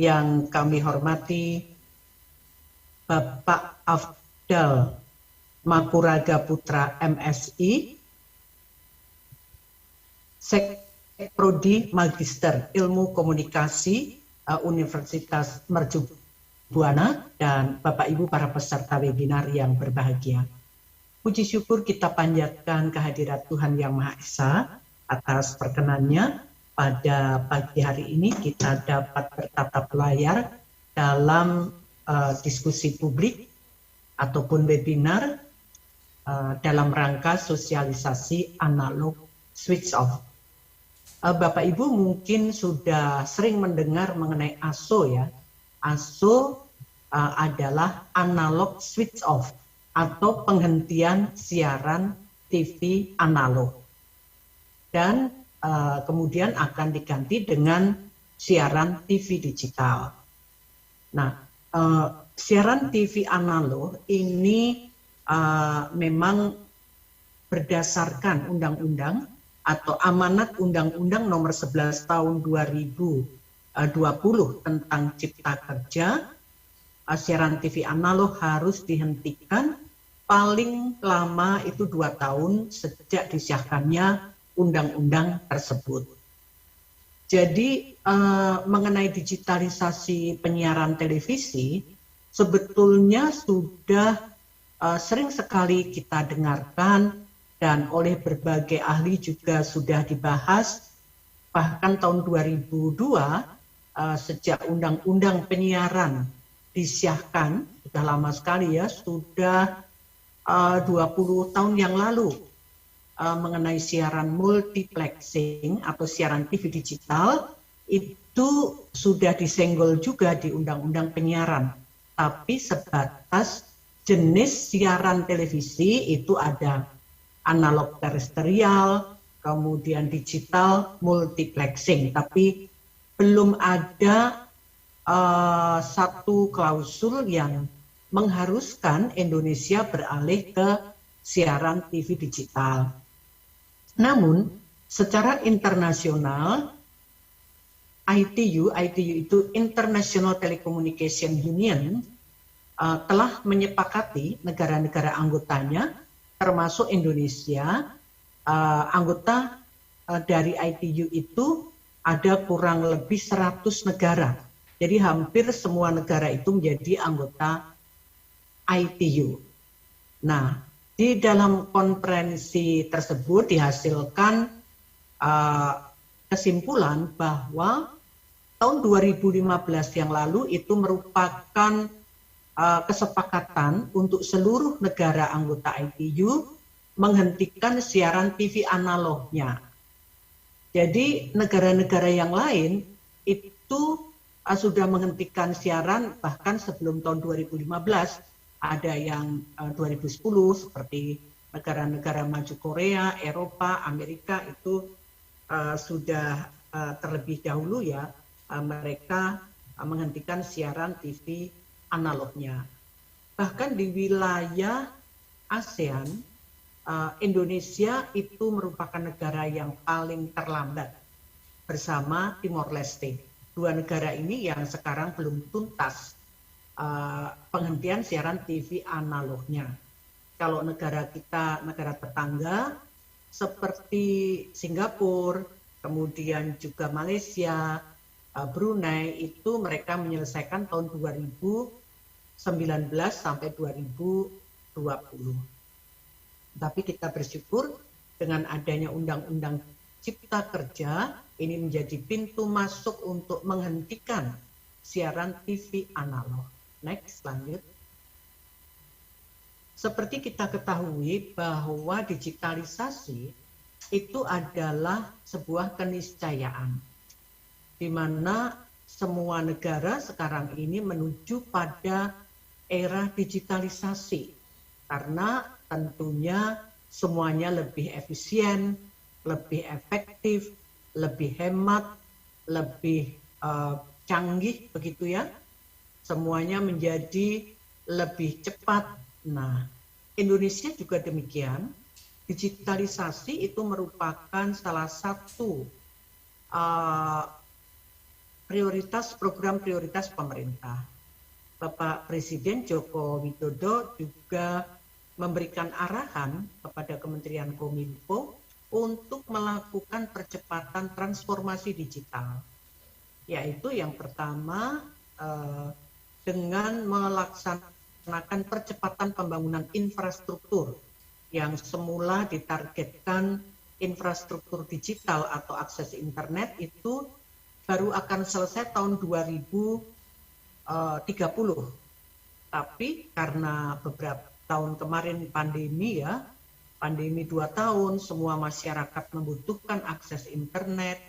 S7: Yang kami hormati Bapak Afdal Makuraga Putra MSI, Sekprodi Magister Ilmu Komunikasi Universitas Mercu Buana, dan Bapak Ibu para peserta webinar yang berbahagia. Puji syukur kita panjatkan kehadirat Tuhan Yang Maha Esa atas perkenannya pada pagi hari ini kita dapat bertatap layar dalam diskusi publik ataupun webinar dalam rangka sosialisasi analog switch off. Bapak Ibu mungkin sudah sering mendengar mengenai ASO ya. ASO adalah analog switch off atau penghentian siaran TV analog. Dan kemudian akan diganti dengan siaran TV digital. Nah, siaran TV analog ini memang berdasarkan undang-undang atau amanat Undang-Undang Nomor 11 Tahun 2020 tentang Cipta Kerja. Siaran TV analog harus dihentikan paling lama itu 2 tahun sejak disahkannya undang-undang tersebut. Jadi mengenai digitalisasi penyiaran televisi, sebetulnya sudah sering sekali kita dengarkan dan oleh berbagai ahli juga sudah dibahas. Bahkan tahun 2002 sejak undang-undang penyiaran disahkan, sudah lama sekali ya, sudah 20 tahun yang lalu, mengenai siaran multiplexing atau siaran TV digital, itu sudah disenggol juga di undang-undang penyiaran. Tapi sebatas jenis siaran televisi itu ada analog terestrial, kemudian digital, multiplexing. Tapi belum ada satu klausul yang mengharuskan Indonesia beralih ke siaran TV digital. Namun, secara internasional, ITU itu International Telecommunication Union, telah menyepakati negara-negara anggotanya, termasuk Indonesia, anggota dari ITU itu ada kurang lebih 100 negara. Jadi hampir semua negara itu menjadi anggota ITU. Nah, di dalam konferensi tersebut dihasilkan kesimpulan bahwa tahun 2015 yang lalu itu merupakan kesepakatan untuk seluruh negara anggota ITU menghentikan siaran TV analognya. Jadi negara-negara yang lain itu sudah menghentikan siaran bahkan sebelum tahun 2015. Ada yang 2010 seperti negara-negara maju Korea, Eropa, Amerika itu sudah terlebih dahulu ya mereka menghentikan siaran TV analognya. Bahkan di wilayah ASEAN, Indonesia itu merupakan negara yang paling terlambat bersama Timor Leste. Dua negara ini yang sekarang belum tuntas penghentian siaran TV analognya. Kalau negara kita, negara tetangga seperti Singapura, kemudian juga Malaysia, Brunei, itu mereka menyelesaikan tahun 2019 sampai 2020. Tapi kita bersyukur dengan adanya Undang-Undang Cipta Kerja, ini menjadi pintu masuk untuk menghentikan siaran TV analog. Next, lanjut. Seperti kita ketahui bahwa digitalisasi itu adalah sebuah keniscayaan, di mana semua negara sekarang ini menuju pada era digitalisasi, karena tentunya semuanya lebih efisien, lebih efektif, lebih hemat, lebih canggih, begitu ya. Semuanya menjadi lebih cepat. Nah, Indonesia juga demikian. Digitalisasi itu merupakan salah satu program prioritas pemerintah. Bapak Presiden Joko Widodo juga memberikan arahan kepada Kementerian Kominfo untuk melakukan percepatan transformasi digital. Yaitu yang pertama dengan melaksanakan percepatan pembangunan infrastruktur yang semula ditargetkan infrastruktur digital atau akses internet itu baru akan selesai tahun 2030. Tapi karena beberapa tahun kemarin pandemi 2 tahun, semua masyarakat membutuhkan akses internet,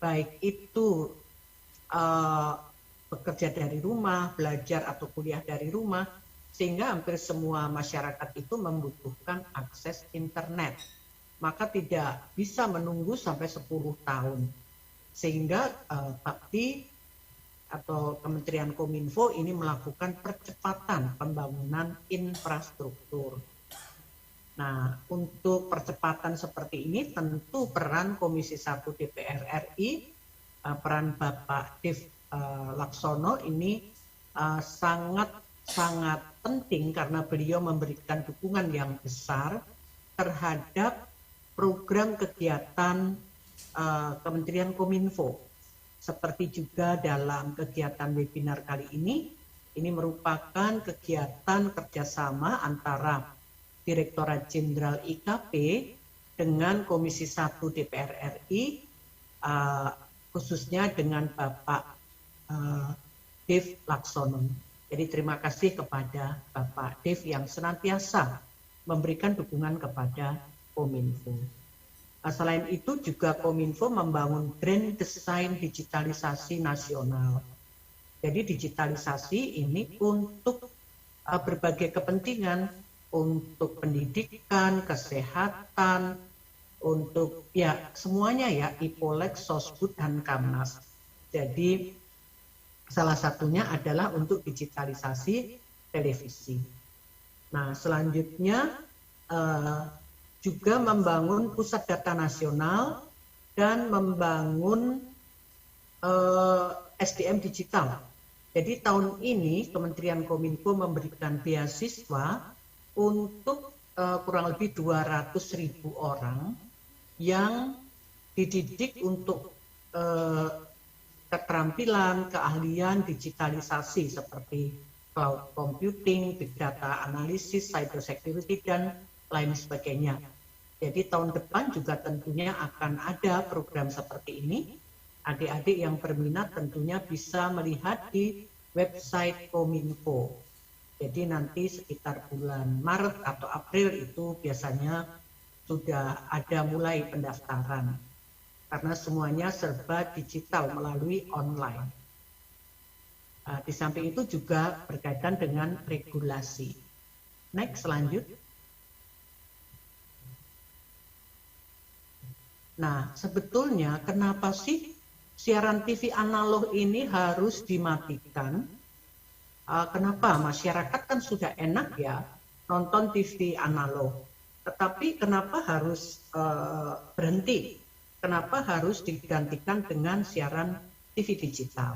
S7: baik itu bekerja dari rumah, belajar atau kuliah dari rumah, sehingga hampir semua masyarakat itu membutuhkan akses internet. Maka tidak bisa menunggu sampai 10 tahun. Sehingga Bakti atau Kementerian Kominfo ini melakukan percepatan pembangunan infrastruktur. Nah, untuk percepatan seperti ini tentu peran Komisi 1 DPR RI, peran Bapak Dev Laksono ini sangat sangat penting karena beliau memberikan dukungan yang besar terhadap program kegiatan Kementerian Kominfo. Seperti juga dalam kegiatan webinar kali ini merupakan kegiatan kerjasama antara Direktorat Jenderal IKP dengan Komisi 1 DPR RI, khususnya dengan Bapak Dev Laksono. Jadi terima kasih kepada Bapak Dev yang senantiasa memberikan dukungan kepada Kominfo. Selain itu juga Kominfo membangun Grand Design Digitalisasi Nasional. Jadi digitalisasi ini untuk berbagai kepentingan, untuk pendidikan, kesehatan, untuk ya semuanya ya, IPOLEK, Sosbud, dan Kamnas. Jadi salah satunya adalah untuk digitalisasi televisi. Nah selanjutnya juga membangun pusat data nasional dan membangun SDM digital. Jadi tahun ini Kementerian Kominfo memberikan beasiswa untuk kurang lebih 200.000 orang yang dididik untuk keterampilan, keahlian digitalisasi seperti cloud computing, big data analysis, cyber security, dan lain sebagainya. Jadi tahun depan juga tentunya akan ada program seperti ini. Adik-adik yang berminat tentunya bisa melihat di website Kominfo. Jadi nanti sekitar bulan Maret atau April itu biasanya sudah ada mulai pendaftaran. Karena semuanya serba digital melalui online. Di samping itu juga berkaitan dengan regulasi. Next, lanjut. Nah, sebetulnya kenapa sih siaran TV analog ini harus dimatikan? Kenapa? Masyarakat kan sudah enak ya nonton TV analog. Tetapi kenapa harus berhenti? Kenapa harus digantikan dengan siaran TV digital?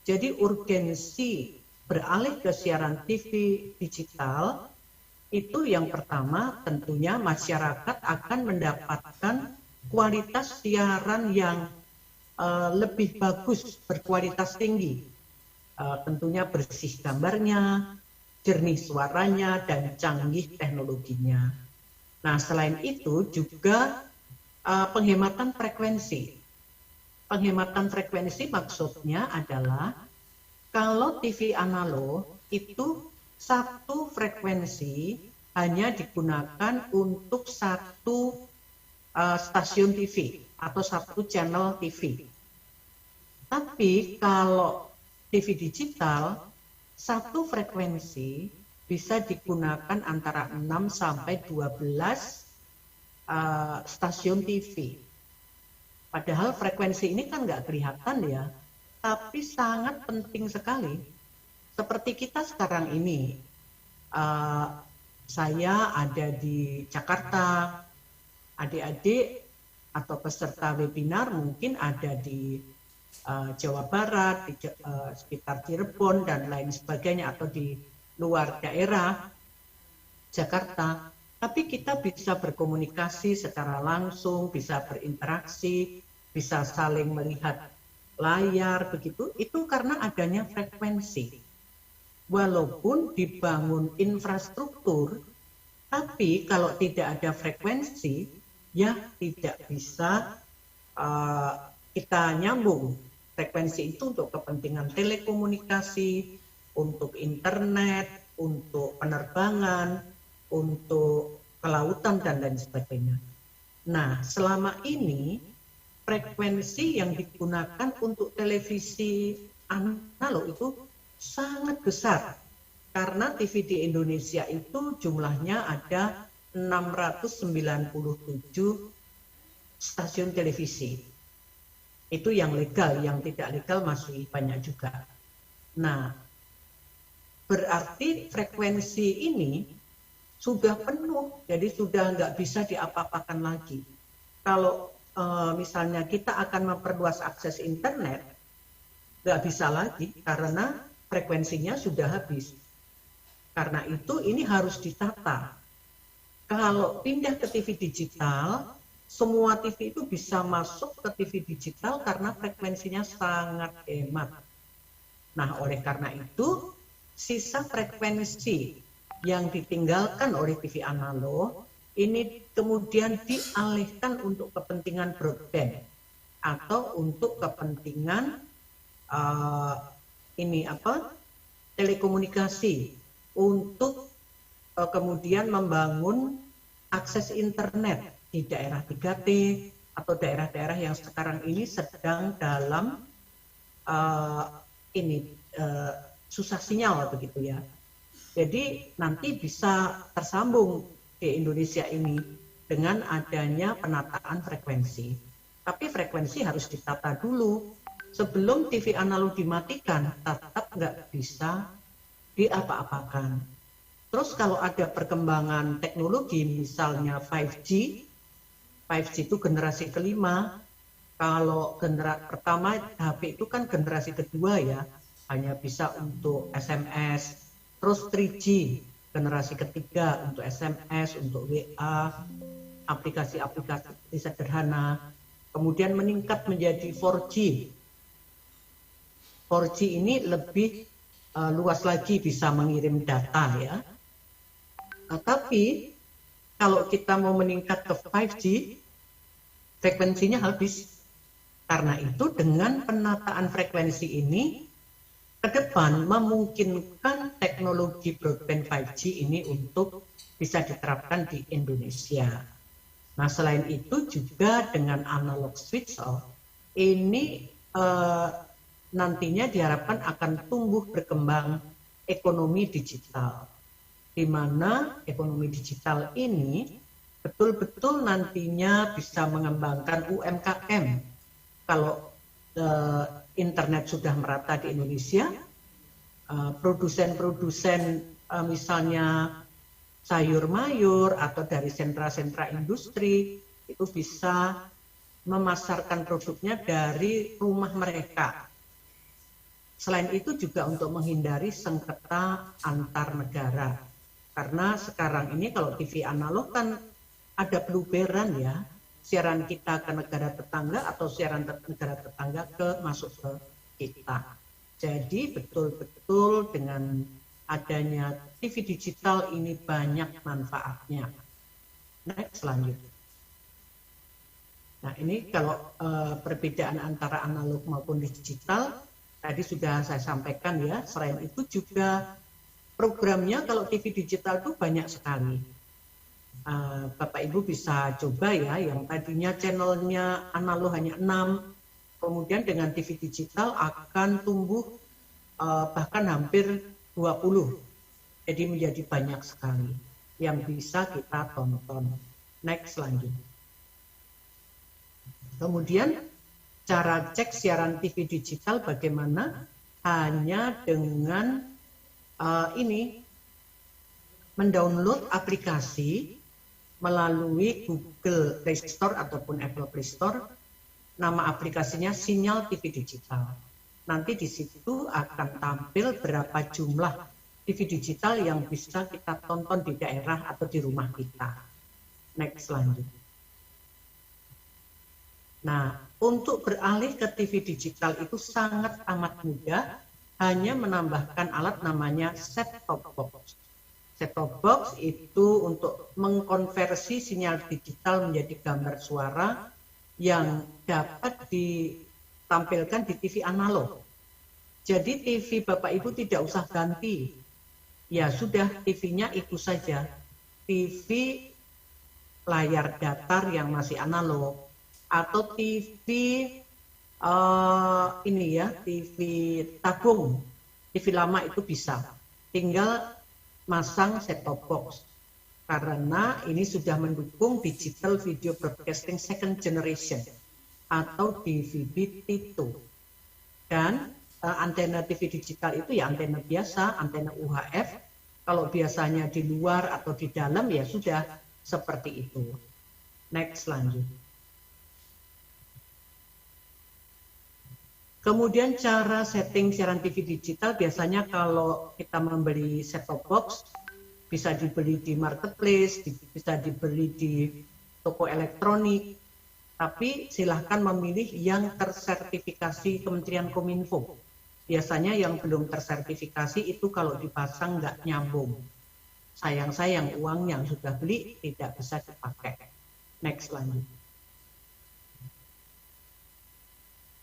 S7: Jadi urgensi beralih ke siaran TV digital itu yang pertama tentunya masyarakat akan mendapatkan kualitas siaran yang lebih bagus, berkualitas tinggi. Tentunya bersih gambarnya, jernih suaranya, dan canggih teknologinya. Nah, selain itu juga penghematan frekuensi. Penghematan frekuensi maksudnya adalah kalau TV analog itu satu frekuensi hanya digunakan untuk satu stasiun TV atau satu channel TV. Tapi kalau TV digital, satu frekuensi bisa digunakan antara 6 sampai 12 stasiun TV. Padahal frekuensi ini kan nggak kelihatan ya, tapi sangat penting sekali. Seperti kita sekarang ini, saya ada di Jakarta, adik-adik atau peserta webinar mungkin ada di Jawa Barat, di sekitar Cirebon dan lain sebagainya, atau di luar daerah Jakarta. Tapi kita bisa berkomunikasi secara langsung, bisa berinteraksi, bisa saling melihat layar begitu. Itu karena adanya frekuensi. Walaupun dibangun infrastruktur, tapi kalau tidak ada frekuensi, ya tidak bisa kita nyambung. Frekuensi itu untuk kepentingan telekomunikasi, untuk internet, untuk penerbangan, untuk kelautan, dan lain sebagainya. Nah, selama ini frekuensi yang digunakan untuk televisi analog itu sangat besar. Karena TV di Indonesia itu jumlahnya ada 697 stasiun televisi. Itu yang legal, yang tidak legal masih banyak juga. Nah, berarti frekuensi ini sudah penuh, jadi sudah nggak bisa diapa-apakan lagi. Kalau misalnya kita akan memperluas akses internet, nggak bisa lagi karena frekuensinya sudah habis. Karena itu ini harus ditata. Kalau pindah ke TV digital, semua TV itu bisa masuk ke TV digital karena frekuensinya sangat hemat. Nah, oleh karena itu, sisa frekuensi yang ditinggalkan oleh TV analog ini kemudian dialihkan untuk kepentingan broadband atau untuk kepentingan telekomunikasi untuk kemudian membangun akses internet di daerah 3T atau daerah-daerah yang sekarang ini sedang dalam susah sinyal begitu ya. Jadi nanti bisa tersambung di Indonesia ini dengan adanya penataan frekuensi. Tapi frekuensi harus ditata dulu. Sebelum TV analog dimatikan, tetap nggak bisa diapa-apakan. Terus kalau ada perkembangan teknologi, misalnya 5G, 5G itu generasi kelima. Kalau generasi pertama HP itu kan generasi kedua ya, hanya bisa untuk SMS. Terus 3G, generasi ketiga untuk SMS, untuk WA, aplikasi-aplikasi sederhana. Kemudian meningkat menjadi 4G. 4G ini lebih luas lagi bisa mengirim data ya. Tapi kalau kita mau meningkat ke 5G, frekuensinya habis. Karena itu dengan penataan frekuensi ini, ke depan memungkinkan teknologi broadband 5G ini untuk bisa diterapkan di Indonesia. Nah, selain itu juga dengan analog switch off, ini nantinya diharapkan akan tumbuh berkembang ekonomi digital, di mana ekonomi digital ini betul-betul nantinya bisa mengembangkan UMKM. Kalau internet sudah merata di Indonesia, produsen-produsen misalnya sayur mayur atau dari sentra-sentra industri itu bisa memasarkan produknya dari rumah mereka. Selain itu juga untuk menghindari sengketa antar negara. Karena sekarang ini kalau TV analog kan ada peluberan ya, siaran kita ke negara tetangga atau siaran negara tetangga masuk ke kita. Jadi betul-betul dengan adanya TV digital ini banyak manfaatnya. Next, selanjutnya. Nah, ini kalau perbedaan antara analog maupun digital tadi sudah saya sampaikan ya. Selain itu juga programnya kalau TV digital itu banyak sekali. Bapak Ibu bisa coba ya, yang tadinya channelnya analog hanya 6, kemudian dengan TV digital akan tumbuh bahkan hampir 20. Jadi menjadi banyak sekali yang bisa kita tonton. Next, selanjutnya. Kemudian cara cek siaran TV digital bagaimana? Hanya dengan mendownload aplikasi melalui Google Play Store ataupun Apple Play Store. Nama aplikasinya Sinyal TV Digital. Nanti di situ akan tampil berapa jumlah TV digital yang bisa kita tonton di daerah atau di rumah kita. Next, selanjutnya. Nah, untuk beralih ke TV digital itu sangat amat mudah, hanya menambahkan alat namanya set-top box. Set-top box itu untuk mengkonversi sinyal digital menjadi gambar suara yang dapat ditampilkan di TV analog. Jadi TV Bapak Ibu tidak usah ganti. Ya sudah, TV-nya itu saja. TV layar datar yang masih analog atau TV TV tabung, TV lama itu bisa. Tinggal masang set-top box. Karena ini sudah mendukung Digital Video Broadcasting Second Generation atau DVB-T2. Dan antena TV digital itu ya antena biasa, antena UHF. Kalau biasanya di luar atau di dalam ya sudah seperti itu. Next, lanjut. Kemudian cara setting siaran TV digital biasanya kalau kita membeli set-top box bisa dibeli di marketplace, bisa dibeli di toko elektronik, tapi silahkan memilih yang tersertifikasi Kementerian Kominfo. Biasanya yang belum tersertifikasi itu kalau dipasang nggak nyambung. Sayang-sayang uang yang sudah beli tidak bisa dipakai. Next lanjut.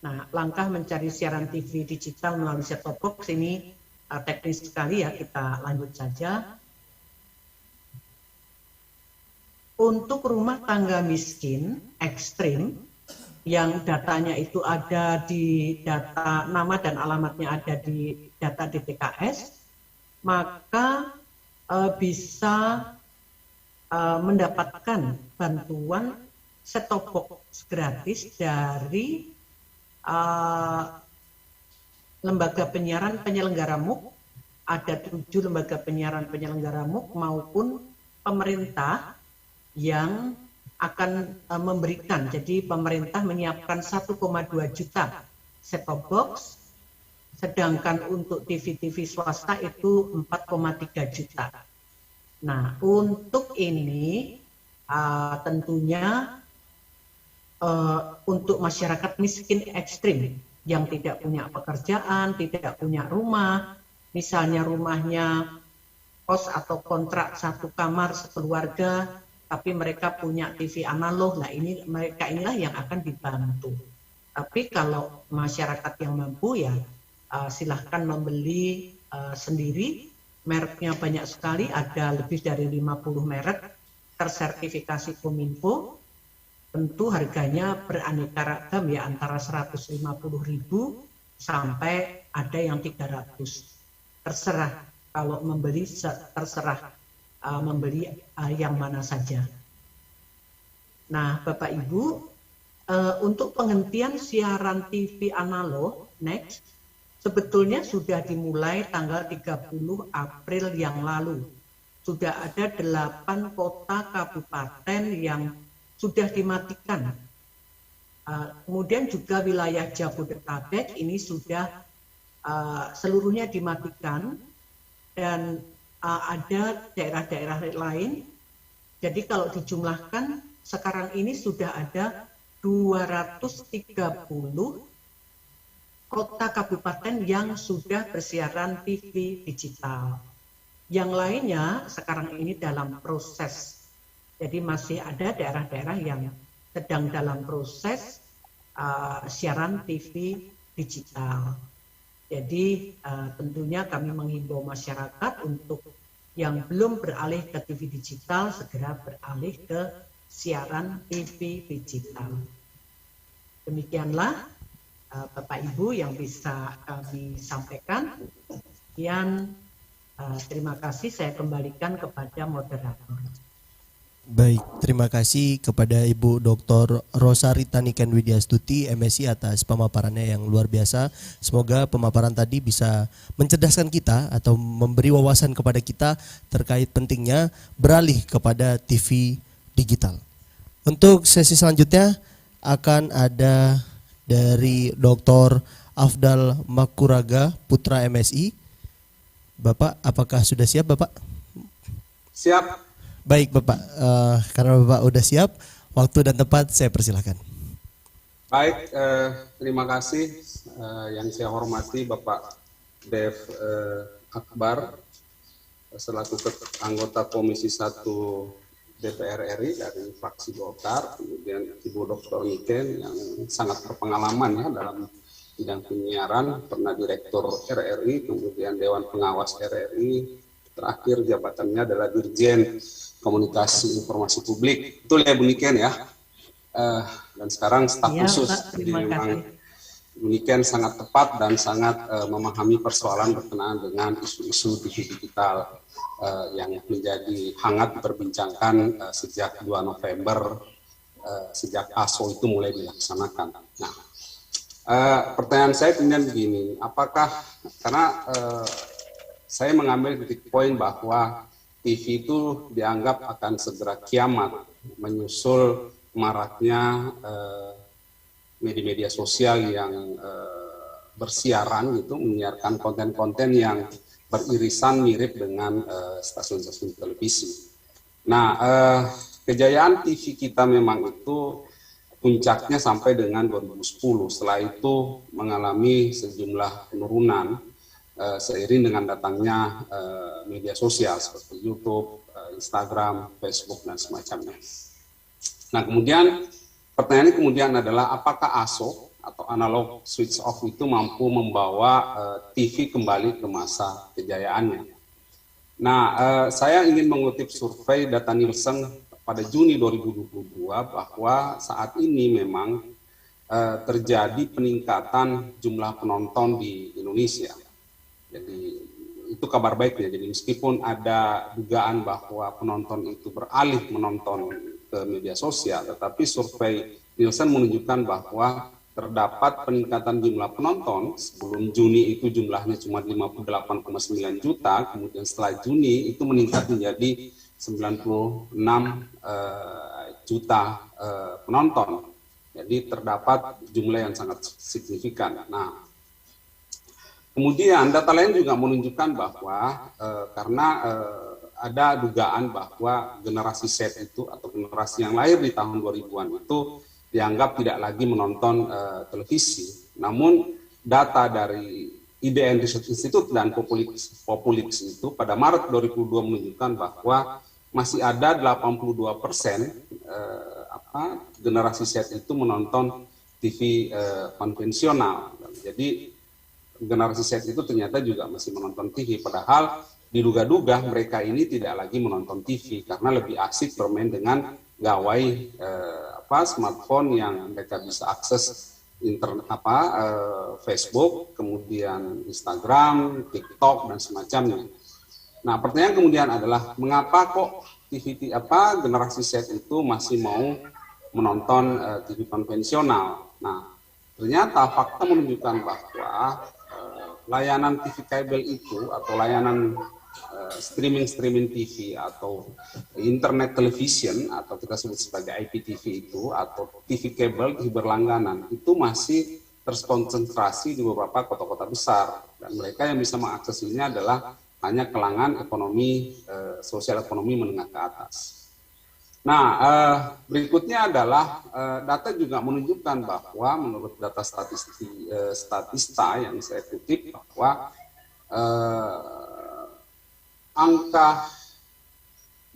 S7: Nah, langkah mencari siaran TV digital melalui set-top box ini teknis sekali ya, kita lanjut saja. Untuk rumah tangga miskin ekstrim yang datanya itu ada di data nama dan alamatnya ada di data DTKS, maka bisa mendapatkan bantuan set-top box gratis dari lembaga penyiaran penyelenggara MUK. Ada 7 lembaga penyiaran penyelenggara MUK maupun pemerintah yang akan memberikan. Jadi pemerintah menyiapkan 1,2 juta set-top box, sedangkan untuk TV-TV swasta itu 4,3 juta. Nah, untuk ini tentunya untuk masyarakat miskin ekstrim yang tidak punya pekerjaan, tidak punya rumah, misalnya rumahnya kos atau kontrak 1 kamar sekeluarga, tapi mereka punya TV analog, nah ini mereka inilah yang akan dibantu. Tapi kalau masyarakat yang mampu ya silahkan membeli sendiri, mereknya banyak sekali, ada lebih dari 50 merek tersertifikasi Kominfo, tentu harganya beraneka ragam ya, antara 150.000 sampai ada yang 300. Terserah, kalau membeli terserah membeli yang mana saja. Nah, Bapak Ibu, untuk penghentian siaran TV analog, next, sebetulnya sudah dimulai tanggal 30 April yang lalu. Sudah ada 8 kota kabupaten yang sudah dimatikan. Kemudian juga wilayah Jabodetabek ini sudah seluruhnya dimatikan, dan ada daerah-daerah lain. Jadi kalau dijumlahkan sekarang ini sudah ada 230 kota kabupaten yang sudah bersiaran TV digital. Yang lainnya sekarang ini dalam proses. Jadi masih ada daerah-daerah yang sedang dalam proses siaran TV digital. Jadi tentunya kami menghimbau masyarakat untuk yang belum beralih ke TV digital segera beralih ke siaran TV digital. Demikianlah Bapak Ibu yang bisa kami sampaikan. Sekian, terima kasih, saya kembalikan kepada moderator.
S6: Baik, terima kasih kepada Ibu Dr. Rosarita Niken Widyastuti, MSI, atas pemaparannya yang luar biasa. Semoga pemaparan tadi bisa mencerdaskan kita atau memberi wawasan kepada kita terkait pentingnya beralih kepada TV digital. Untuk sesi selanjutnya akan ada dari Dr. Afdal Makuraga, Putra MSI. Bapak, apakah sudah siap, Bapak?
S8: Siap.
S6: Baik Bapak, karena Bapak udah siap, waktu dan tempat saya persilahkan.
S8: Baik, terima kasih yang saya hormati Bapak Dev Akbar selaku anggota Komisi 1 DPR RI dari fraksi Golkar, kemudian Ibu Dr. Niken yang sangat berpengalaman ya dalam bidang penyiaran, pernah Direktur RRI, kemudian Dewan Pengawas RRI, terakhir jabatannya adalah Dirjen Komunikasi Informasi Publik. Betul ya Bu Niken ya? Dan sekarang staf khusus. Jadi memang Bu Niken sangat tepat dan sangat memahami persoalan berkenaan dengan isu-isu digital yang menjadi hangat diperbincangkan sejak 2 November, sejak ASO itu mulai dilaksanakan. Nah, pertanyaan saya kemudian begini, apakah, karena saya mengambil titik poin bahwa TV itu dianggap akan segera kiamat, menyusul maraknya media-media sosial yang bersiaran gitu, menyiarkan konten-konten yang beririsan mirip dengan stasiun-stasiun televisi. Nah, kejayaan TV kita memang itu puncaknya sampai dengan 2010. Setelah itu mengalami sejumlah penurunan seiring dengan datangnya media sosial seperti YouTube, Instagram, Facebook, dan semacamnya. Nah, kemudian pertanyaannya kemudian adalah apakah ASO atau analog switch off itu mampu membawa TV kembali ke masa kejayaannya. Nah, saya ingin mengutip survei data Nielsen pada Juni 2022 bahwa saat ini memang terjadi peningkatan jumlah penonton di Indonesia. Jadi itu kabar baiknya. Jadi meskipun ada dugaan bahwa penonton itu beralih menonton ke media sosial, tetapi survei Nielsen menunjukkan bahwa terdapat peningkatan jumlah penonton. Sebelum Juni itu jumlahnya cuma 58,9 juta, kemudian setelah Juni itu meningkat menjadi 96 juta penonton. Jadi terdapat jumlah yang sangat signifikan. Nah, kemudian data lain juga menunjukkan bahwa karena ada dugaan bahwa generasi Z itu atau generasi yang lahir di tahun 2000-an itu dianggap tidak lagi menonton televisi. Namun data dari IDN Research Institute dan Populix itu pada Maret 2002 menunjukkan bahwa masih ada 82% generasi Z itu menonton TV konvensional. Jadi generasi Z itu ternyata juga masih menonton TV, padahal diduga-duga mereka ini tidak lagi menonton TV karena lebih asik bermain dengan gawai smartphone yang mereka bisa akses Facebook, kemudian Instagram, TikTok, dan semacamnya. Nah, pertanyaan kemudian adalah mengapa kok generasi Z itu masih mau menonton TV konvensional? Nah, ternyata fakta menunjukkan bahwa layanan TV kabel itu atau layanan streaming TV atau internet television atau kita sebut sebagai IPTV itu atau TV kabel, TV berlangganan itu masih terkonsentrasi di beberapa kota-kota besar, dan mereka yang bisa mengaksesinya adalah hanya kalangan ekonomi sosial ekonomi menengah ke atas. Nah, berikutnya adalah data juga menunjukkan bahwa menurut data Statista yang saya kutip bahwa angka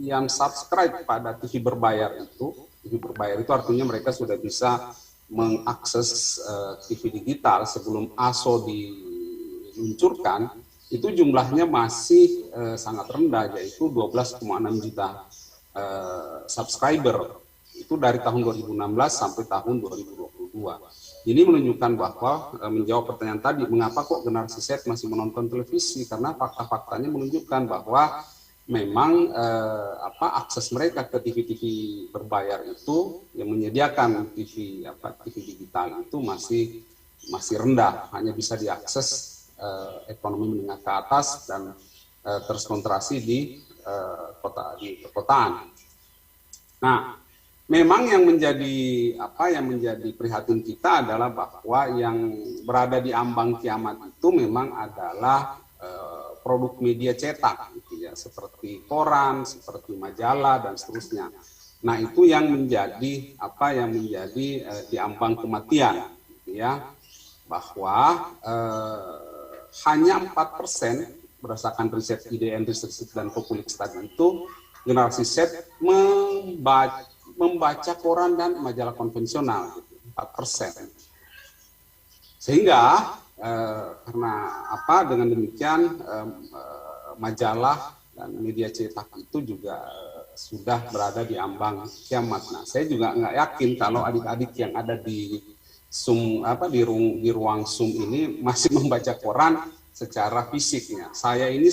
S8: yang subscribe pada TV berbayar itu artinya mereka sudah bisa mengakses TV digital sebelum ASO diluncurkan, itu jumlahnya masih sangat rendah, yaitu 12,6 juta subscriber. Itu dari tahun 2016 sampai tahun 2022. Ini menunjukkan bahwa menjawab pertanyaan tadi, mengapa kok generasi Z masih menonton televisi? Karena fakta-faktanya menunjukkan bahwa memang akses mereka ke TV-TV berbayar itu yang menyediakan TV digital itu masih rendah, hanya bisa diakses ekonomi menengah ke atas dan terkonsentrasi di perkotaan. Nah, memang yang menjadi prihatin kita adalah bahwa yang berada di ambang kiamat itu memang adalah produk media cetak, gitu ya, seperti koran, seperti majalah dan seterusnya. Nah, itu yang menjadi di ambang kematian, gitu ya, bahwa hanya 4% berdasarkan riset IDN Research dan Populix tadi itu generasi Z membaca koran dan majalah konvensional, 4%. Sehingga karena dengan demikian majalah dan media cetak itu juga sudah berada di ambang kiamat. Nah, saya juga nggak yakin kalau adik-adik yang ada di Zoom di ruang Zoom ini masih membaca koran secara fisiknya. Saya ini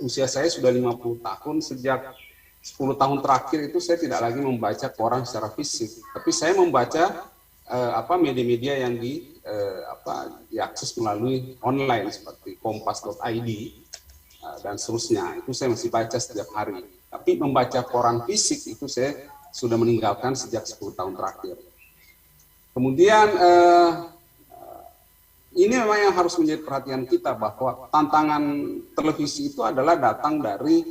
S8: usia saya sudah 50 tahun, sejak 10 tahun terakhir itu saya tidak lagi membaca koran secara fisik, tapi saya membaca media-media yang diakses melalui online seperti kompas.id dan seterusnya. Itu saya masih baca setiap hari. Tapi membaca koran fisik itu saya sudah meninggalkan sejak 10 tahun terakhir. Kemudian ini memang yang harus menjadi perhatian kita, bahwa tantangan televisi itu adalah datang dari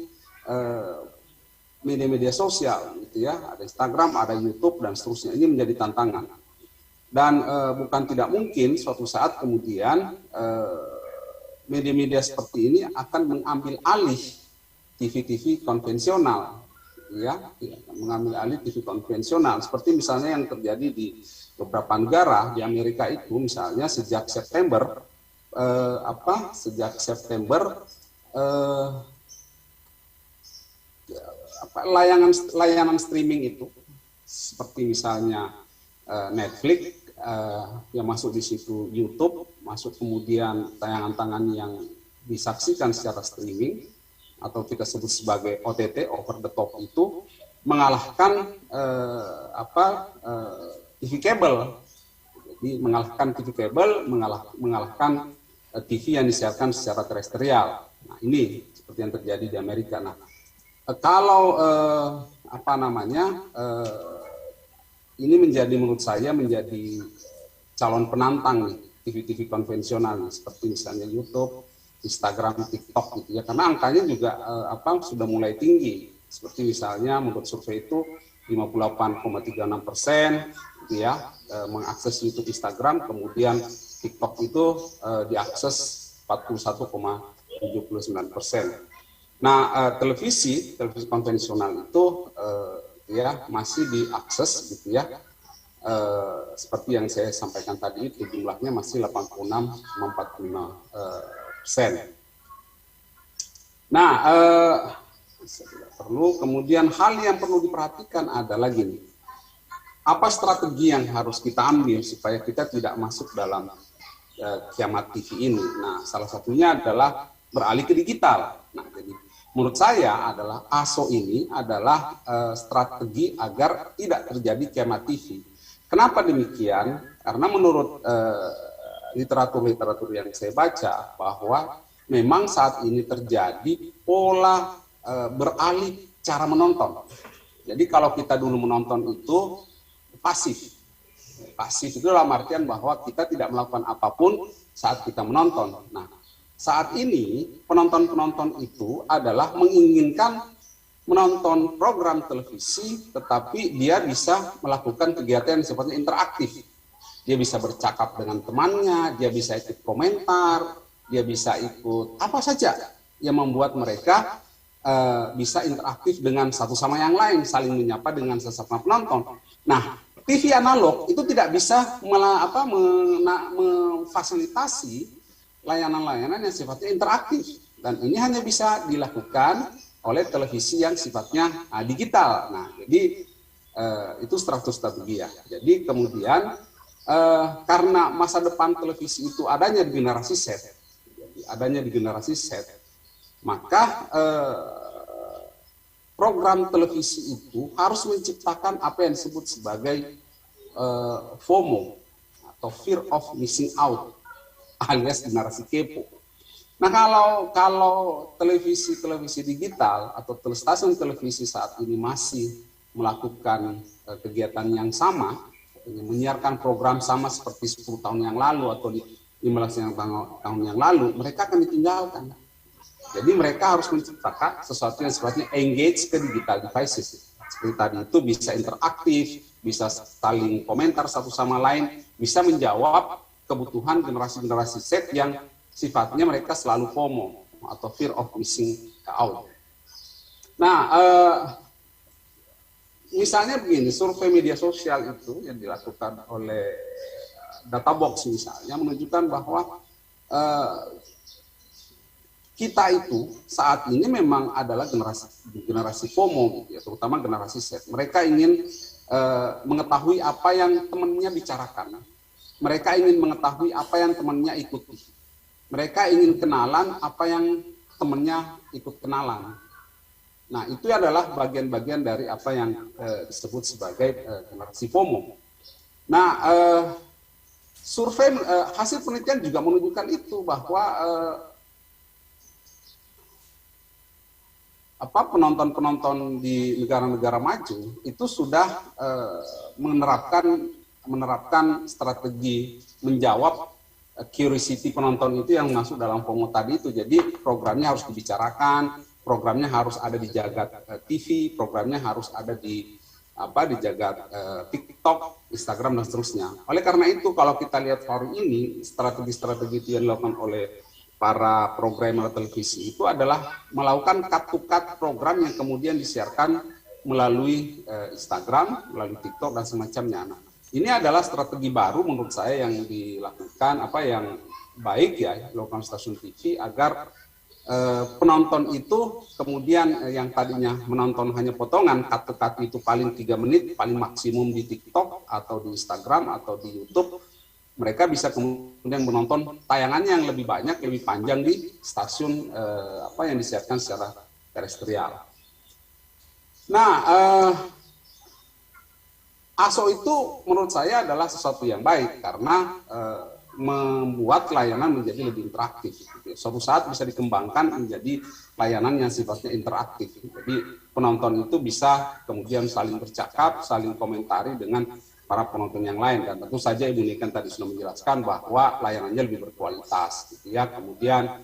S8: media-media sosial, gitu ya. Ada Instagram, ada YouTube dan seterusnya. Ini menjadi tantangan. Dan bukan tidak mungkin suatu saat kemudian media-media seperti ini akan mengambil alih TV-TV konvensional, ya, mengambil alih TV konvensional. Seperti misalnya yang terjadi di beberapa negara di Amerika itu, misalnya sejak September layanan streaming itu, seperti misalnya Netflix, yang masuk di situ, YouTube masuk, kemudian tayangan-tayangan yang disaksikan secara streaming atau kita sebut sebagai OTT, over the top, itu mengalahkan TV kabel. Jadi mengalahkan TV kabel, mengalahkan TV yang disiarkan secara terestrial. Nah, ini seperti yang terjadi di Amerika. Nah, kalau ini menurut saya menjadi calon penantang nih TV-TV konvensional nih, seperti misalnya YouTube, Instagram, TikTok, gitu ya, karena angkanya juga sudah mulai tinggi. Seperti misalnya menurut survei itu 58,36%, gitu ya, mengakses YouTube, Instagram, kemudian TikTok itu diakses 41,79%. Nah, televisi konvensional itu ya masih diakses, gitu ya, seperti yang saya sampaikan tadi itu jumlahnya masih 86,45%. Nah, kemudian hal yang perlu diperhatikan adalah gini, apa strategi yang harus kita ambil supaya kita tidak masuk dalam kiamat TV ini. Nah, salah satunya adalah beralih ke digital. Nah, jadi menurut saya adalah ASO ini adalah strategi agar tidak terjadi kiamat TV. Kenapa demikian? Karena menurut literatur yang saya baca, bahwa memang saat ini terjadi pola beralih cara menonton. Jadi kalau kita dulu menonton itu pasif. Pasif itu dalam artian bahwa kita tidak melakukan apapun saat kita menonton. Nah, saat ini penonton-penonton itu adalah menginginkan menonton program televisi, tetapi dia bisa melakukan kegiatan yang sifatnya interaktif. Dia bisa bercakap dengan temannya, dia bisa ikut komentar, dia bisa ikut apa saja yang membuat mereka bisa interaktif dengan satu sama yang lain, saling menyapa dengan sesama penonton. Nah, TV analog itu tidak bisa memfasilitasi layanan-layanan yang sifatnya interaktif, dan ini hanya bisa dilakukan oleh televisi yang sifatnya digital. Nah, jadi itu strategi ya. Jadi kemudian karena masa depan televisi itu adanya di generasi set, maka program televisi itu harus menciptakan apa yang disebut sebagai FOMO atau fear of missing out, alias generasi kepo. Nah, kalau televisi digital atau stasiun televisi saat ini masih melakukan kegiatan yang sama, menyiarkan program sama seperti 10 tahun yang lalu atau 15 tahun yang lalu, mereka akan ditinggalkan. Jadi mereka harus menciptakan sesuatu yang sifatnya engage ke digital devices. Seperti tadi itu bisa interaktif, bisa saling komentar satu sama lain, bisa menjawab kebutuhan generasi-generasi Z yang sifatnya mereka selalu FOMO atau fear of missing out. Nah, misalnya begini, survei media sosial itu yang dilakukan oleh Databox misalnya menunjukkan bahwa kita itu saat ini memang adalah generasi FOMO, ya, terutama generasi Z. Mereka ingin mengetahui apa yang temannya bicarakan. Mereka ingin mengetahui apa yang temannya ikuti. Mereka ingin kenalan apa yang temannya ikut kenalan. Nah, itu adalah bagian-bagian dari apa yang disebut sebagai generasi FOMO. Nah, survei hasil penelitian juga menunjukkan itu, bahwa penonton-penonton di negara-negara maju itu sudah menerapkan strategi menjawab curiosity penonton itu yang masuk dalam FOMO tadi itu. Jadi programnya harus dibicarakan, programnya harus ada di jagat TV, programnya harus ada di jagat TikTok, Instagram dan seterusnya. Oleh karena itu kalau kita lihat forum ini, strategi-strategi itu yang dilakukan oleh para programmer televisi itu adalah melakukan cut to cut program yang kemudian disiarkan melalui Instagram, melalui TikTok dan semacamnya. Nah, ini adalah strategi baru menurut saya yang dilakukan, yang baik ya dilakukan stasiun TV agar penonton itu kemudian yang tadinya menonton hanya potongan, cut itu paling 3 menit, paling maksimum di TikTok atau di Instagram atau di YouTube, mereka bisa kemudian menonton tayangannya yang lebih banyak, lebih panjang di stasiun yang disiarkan secara terestrial. Nah, ASO itu menurut saya adalah sesuatu yang baik karena membuat layanan menjadi lebih interaktif. Suatu saat bisa dikembangkan menjadi layanan yang sifatnya interaktif. Jadi penonton itu bisa kemudian saling bercakap, saling komentari dengan para penonton yang lain. Dan tentu saja Ibu Niken tadi sudah menjelaskan bahwa layanannya lebih berkualitas, gitu ya. Kemudian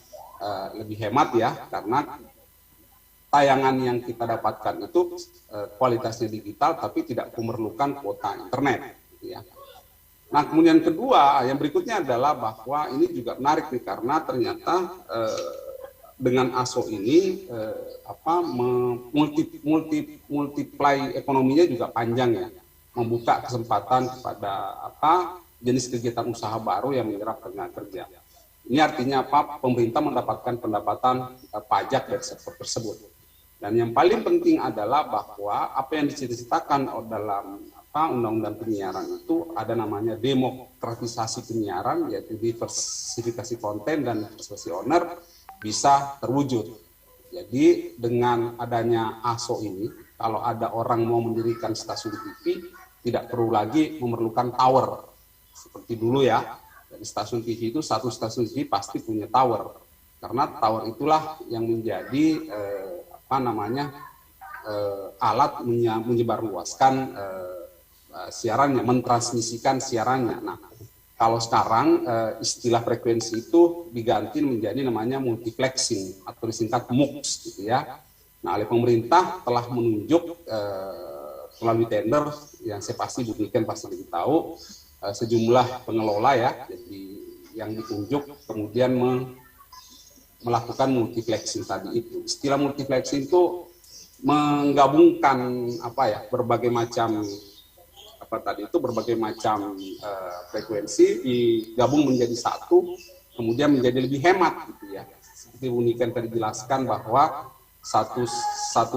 S8: lebih hemat ya, karena tayangan yang kita dapatkan itu kualitasnya digital, tapi tidak memerlukan kuota internet, gitu ya. Nah, kemudian kedua, yang berikutnya adalah bahwa ini juga menarik nih karena ternyata dengan ASO ini multiply ekonominya juga panjang ya, membuka kesempatan kepada jenis kegiatan usaha baru yang menyerap tenaga kerja. Ini artinya pemerintah mendapatkan pendapatan pajak dari sektor tersebut. Dan yang paling penting adalah bahwa apa yang diceritakan dalam undang-undang penyiaran itu ada namanya demokratisasi penyiaran, yaitu diversifikasi konten dan diversifikasi owner bisa terwujud. Jadi dengan adanya ASO ini, kalau ada orang mau mendirikan stasiun TV, tidak perlu lagi memerlukan tower seperti dulu ya. Jadi stasiun TV itu satu stasiun TV pasti punya tower, karena tower itulah yang menjadi alat menyebarluaskan siarannya, mentransmisikan siarannya. Nah, kalau sekarang istilah frekuensi itu diganti menjadi namanya multiplexing atau disingkat MUX gitu ya. Nah, oleh pemerintah telah menunjuk melalui tender yang saya pasti Bu Niken pasti lebih tahu, sejumlah pengelola ya, jadi yang ditunjuk kemudian melakukan multiplexing tadi itu. Istilah multiplexing itu menggabungkan berbagai macam berbagai macam frekuensi digabung menjadi satu, kemudian menjadi lebih hemat gitu ya. Seperti Bu Niken tadi jelaskan bahwa satu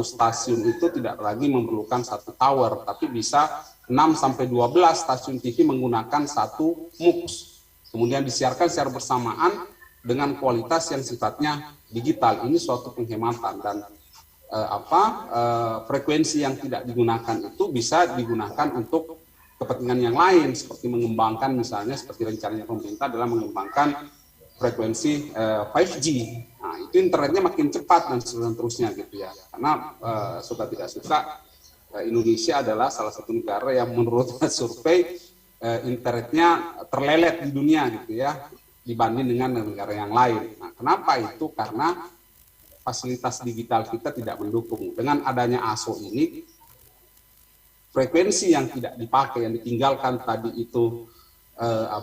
S8: stasiun itu tidak lagi memerlukan satu tower, tapi bisa 6-12 stasiun TV menggunakan satu MUX, kemudian disiarkan secara bersamaan dengan kualitas yang sifatnya digital. Ini suatu penghematan dan frekuensi yang tidak digunakan itu bisa digunakan untuk kepentingan yang lain, seperti mengembangkan misalnya seperti rencananya pemerintah dalam mengembangkan frekuensi 5G. Nah, itu internetnya makin cepat dan seterusnya gitu ya. Karena suka tidak suka Indonesia adalah salah satu negara yang menurut survei internetnya terlelet di dunia gitu ya, dibanding dengan negara yang lain. Nah, kenapa itu? Karena fasilitas digital kita tidak mendukung. Dengan adanya ASO ini, frekuensi yang tidak dipakai, yang ditinggalkan tadi itu,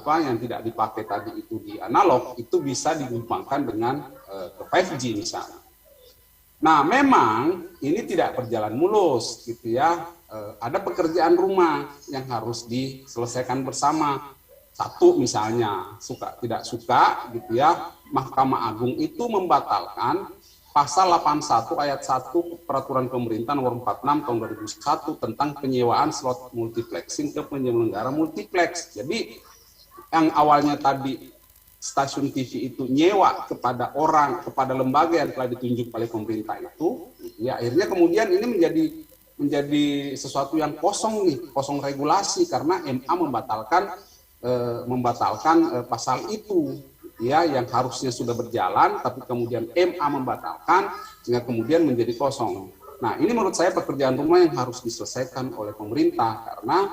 S8: yang tidak dipakai tadi itu di analog, itu bisa dikembangkan dengan ke 5G misalnya. Nah, memang ini tidak berjalan mulus gitu ya. Ada pekerjaan rumah yang harus diselesaikan bersama. Satu misalnya, suka tidak suka gitu ya, Mahkamah Agung itu membatalkan Pasal 81 ayat 1 Peraturan Pemerintah Nomor 46 Tahun 2001 tentang penyewaan slot multiplexing ke penyelenggara multiplex. Jadi yang awalnya tadi stasiun TV itu nyewa kepada kepada lembaga yang telah ditunjuk oleh pemerintah itu, ya akhirnya kemudian ini menjadi sesuatu yang kosong regulasi karena MA membatalkan pasal itu. Ya, yang harusnya sudah berjalan, tapi kemudian MA membatalkan, sehingga kemudian menjadi kosong. Nah, ini menurut saya pekerjaan rumah yang harus diselesaikan oleh pemerintah, karena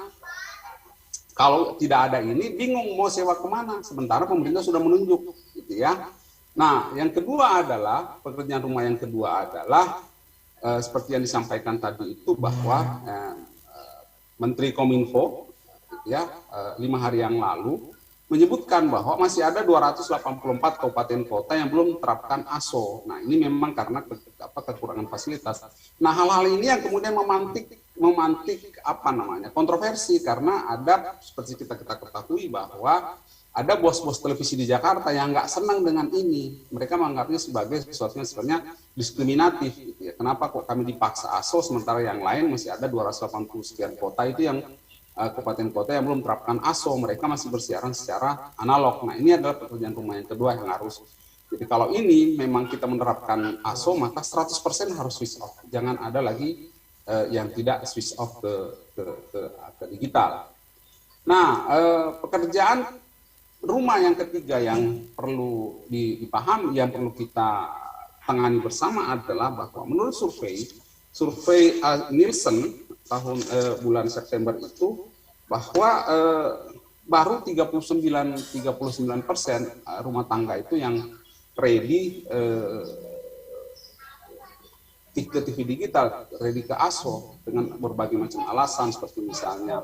S8: Kalau tidak ada ini, bingung mau sewa kemana, sementara pemerintah sudah menunjuk, gitu ya. Nah, yang kedua adalah, pekerjaan rumah yang kedua adalah, seperti yang disampaikan tadi itu bahwa Menteri Kominfo, gitu ya, 5 hari yang lalu, menyebutkan bahwa masih ada 284 kabupaten kota yang belum menerapkan ASO. Nah, ini memang karena kekurangan fasilitas. Nah, hal-hal ini yang kemudian memantik kontroversi, karena ada seperti kita ketahui bahwa ada bos-bos televisi di Jakarta yang nggak senang dengan ini. Mereka menganggapnya sebagai sesuatu yang sebenarnya diskriminatif. Gitu ya. Kenapa kok kami dipaksa ASO sementara yang lain masih ada 280 sekian kota itu yang kabupaten kota yang belum menerapkan ASO, mereka masih bersiaran secara analog. Nah, ini adalah pekerjaan rumah yang kedua yang harus. Jadi kalau ini memang kita menerapkan ASO, maka 100% harus switch off. Jangan ada lagi yang tidak switch off ke digital. Nah, pekerjaan rumah yang ketiga yang perlu dipahami, yang perlu kita tangani bersama adalah bahwa menurut survei Nielsen tahun bulan September itu, bahwa baru 39% rumah tangga itu yang ready ke TV digital, ready ke ASO, dengan berbagai macam alasan seperti misalnya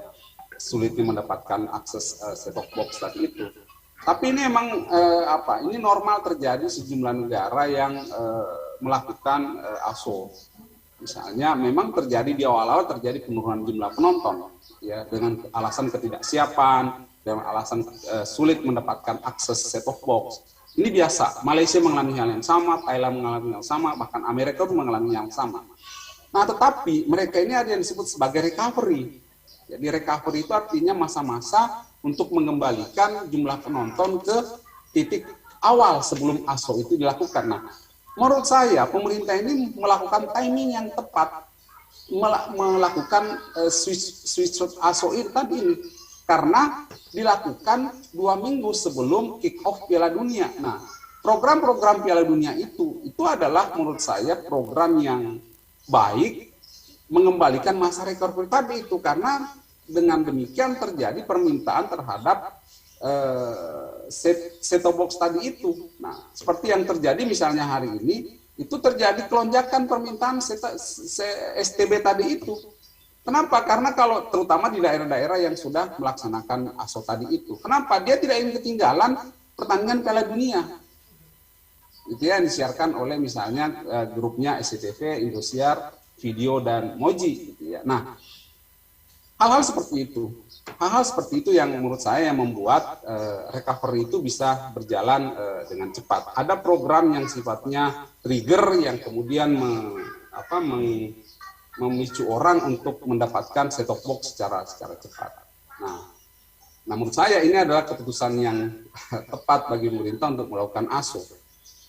S8: sulitnya mendapatkan akses set-top box tadi itu. Tapi ini emang ini normal terjadi sejumlah negara yang melakukan ASO. Misalnya memang terjadi di awal-awal terjadi penurunan jumlah penonton, ya, dengan alasan ketidaksiapan, dengan alasan sulit mendapatkan akses set-top box. Ini biasa. Malaysia mengalami hal yang sama, Thailand mengalami hal yang sama, bahkan Amerika pun mengalami hal yang sama. Nah, tetapi mereka ini ada yang disebut sebagai recovery. Jadi recovery itu artinya masa-masa untuk mengembalikan jumlah penonton ke titik awal sebelum ASO itu dilakukan. Nah, menurut saya pemerintah ini melakukan timing yang tepat, melakukan switch ASO ini tadi ini, karena dilakukan 2 minggu sebelum kick off Piala Dunia. Nah, program-program Piala Dunia itu adalah menurut saya program yang baik, mengembalikan masa recovery tadi itu, karena dengan demikian terjadi permintaan terhadap set-top box tadi itu. Nah, seperti yang terjadi misalnya hari ini, itu terjadi kelonjakan permintaan STB tadi itu. Kenapa? Karena kalau terutama di daerah-daerah yang sudah melaksanakan ASO tadi itu. Kenapa? Dia tidak ingin ketinggalan pertandingan Piala Dunia. Itu yang disiarkan oleh misalnya grupnya SCTV, Indosiar, Video, dan Moji. Gitu ya. Nah, hal-hal seperti itu yang menurut saya yang membuat recovery itu bisa berjalan dengan cepat. Ada program yang sifatnya trigger yang kemudian memicu orang untuk mendapatkan set-top box secara cepat. Nah, menurut saya ini adalah keputusan yang tepat bagi pemerintah untuk melakukan ASO.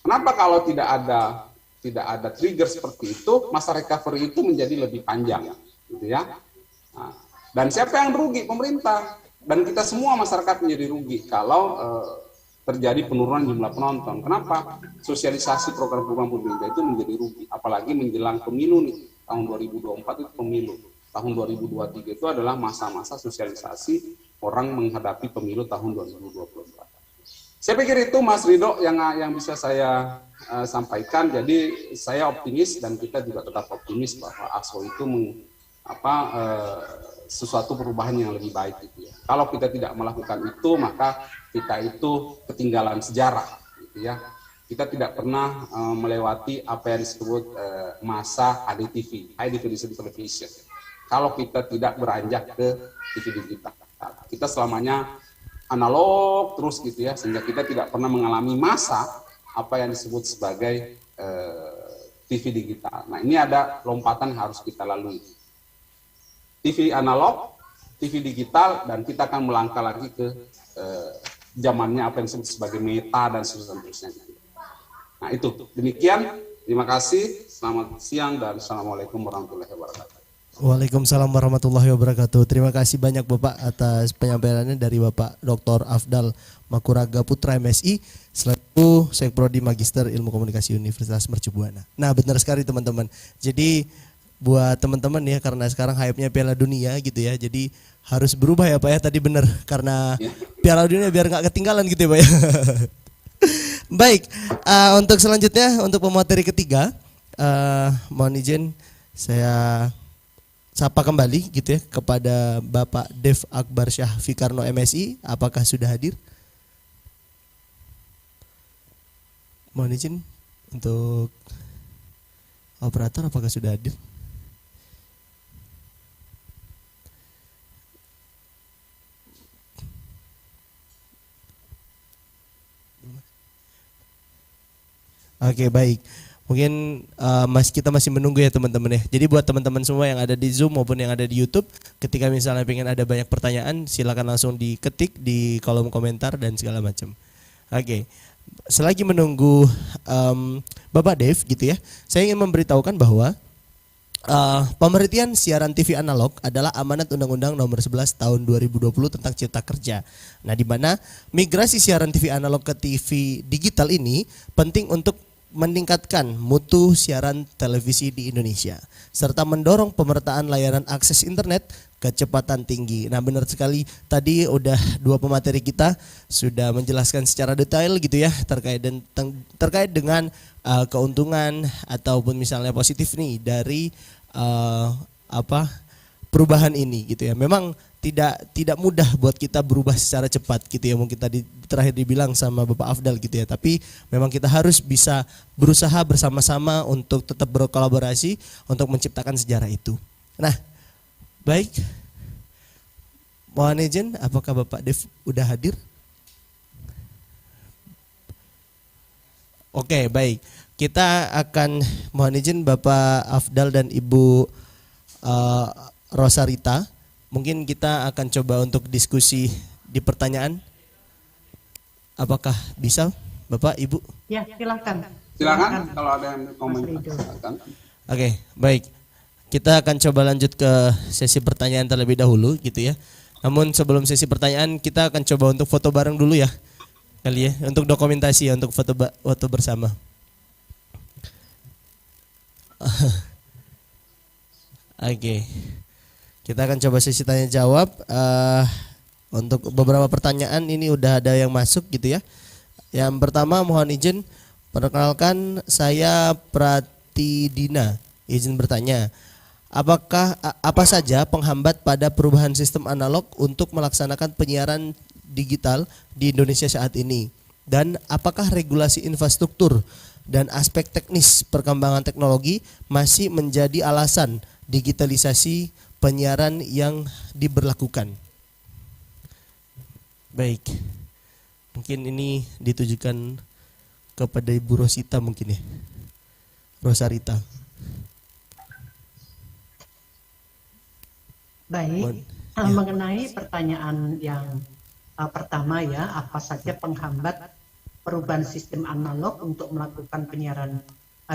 S8: Kenapa kalau tidak ada trigger seperti itu, masa recovery itu menjadi lebih panjang, gitu ya. Nah, dan siapa yang rugi? Pemerintah. Dan kita semua masyarakat menjadi rugi kalau terjadi penurunan jumlah penonton. Kenapa? Sosialisasi program-program pemerintah itu menjadi rugi. Apalagi menjelang pemilu nih, tahun 2024 itu pemilu. Tahun 2023 itu adalah masa-masa sosialisasi orang menghadapi pemilu tahun 2024. Saya pikir itu Mas Ridho yang bisa saya sampaikan. Jadi saya optimis dan kita juga tetap optimis bahwa ASO itu sesuatu perubahan yang lebih baik gitu ya. Kalau kita tidak melakukan itu, maka kita itu ketinggalan sejarah gitu ya. Kita tidak pernah melewati apa yang disebut masa HDTV, High Definition Television. Kalau kita tidak beranjak ke TV digital. Kita selamanya analog terus gitu ya, sehingga kita tidak pernah mengalami masa apa yang disebut sebagai TV digital. Nah, ini ada lompatan yang harus kita lalui. TV analog, TV digital, dan kita akan melangkah lagi ke zamannya apa yang disebut sebagai meta dan seterusnya. Nah, itu demikian. Terima kasih. Selamat siang dan assalamualaikum warahmatullahi wabarakatuh.
S6: Waalaikumsalam warahmatullahi wabarakatuh. Terima kasih banyak Bapak atas penyampaiannya dari Bapak Dr. Afdal Makuraga Putra MSI selaku Sekprodi Magister Ilmu Komunikasi Universitas Mercu Buana. Nah, benar sekali teman-teman. Jadi buat teman-teman ya, karena sekarang hype-nya Piala Dunia gitu ya. Jadi harus berubah ya Pak ya, tadi benar, karena Piala Dunia biar nggak ketinggalan gitu ya Pak ya. Baik, untuk selanjutnya untuk pemateri ketiga, mohon izin saya sapa kembali gitu ya kepada Bapak Dev Akbar Syah Fikarno MSI, apakah sudah hadir? Mohon izin untuk operator, apakah sudah hadir? Oke, baik. Mungkin kita masih menunggu ya teman-teman ya. Jadi buat teman-teman semua yang ada di Zoom maupun yang ada di YouTube, ketika misalnya pengen ada banyak pertanyaan, silakan langsung diketik di kolom komentar dan segala macam. Oke. Selagi menunggu Bapak Dev gitu ya, saya ingin memberitahukan bahwa pemberhentian siaran TV analog adalah amanat Undang-Undang Nomor 11 Tahun 2020 tentang Cipta Kerja. Nah, di mana migrasi siaran TV analog ke TV digital ini penting untuk meningkatkan mutu siaran televisi di Indonesia serta mendorong pemerataan layanan akses internet kecepatan tinggi. Nah, benar sekali tadi udah dua pemateri kita sudah menjelaskan secara detail gitu ya terkait dengan keuntungan ataupun misalnya positif nih dari perubahan ini gitu ya. Memang tidak mudah buat kita berubah secara cepat gitu ya, mungkin tadi terakhir dibilang sama Bapak Afdal gitu ya, tapi memang kita harus bisa berusaha bersama-sama untuk tetap berkolaborasi untuk menciptakan sejarah itu. Nah, baik, mohon izin, apakah Bapak Dev udah hadir? Oke, baik, kita akan mohon izin Bapak Afdal dan Ibu Rosarita, mungkin kita akan coba untuk diskusi di pertanyaan. Apakah bisa Bapak, Ibu?
S3: Ya, silakan.
S8: Silakan kalau ada yang komen. Silakan.
S6: Oke, baik. Kita akan coba lanjut ke sesi pertanyaan terlebih dahulu gitu ya. Namun sebelum sesi pertanyaan kita akan coba untuk foto bareng dulu ya. Kali ya, untuk dokumentasi ya, untuk foto bersama. Oke. Kita akan coba sesi tanya jawab. Untuk beberapa pertanyaan ini udah ada yang masuk gitu ya. Yang pertama mohon izin, perkenalkan saya Pratidina. Izin bertanya, apa saja penghambat pada perubahan sistem analog untuk melaksanakan penyiaran digital di Indonesia saat ini? Dan apakah regulasi infrastruktur dan aspek teknis perkembangan teknologi masih menjadi alasan digitalisasi penyiaran yang diberlakukan? Baik, mungkin ini ditujukan kepada Ibu Rosita mungkin ya, Rosarita.
S7: Baik, mengenai pertanyaan yang pertama ya, apa saja penghambat perubahan sistem analog untuk melakukan penyiaran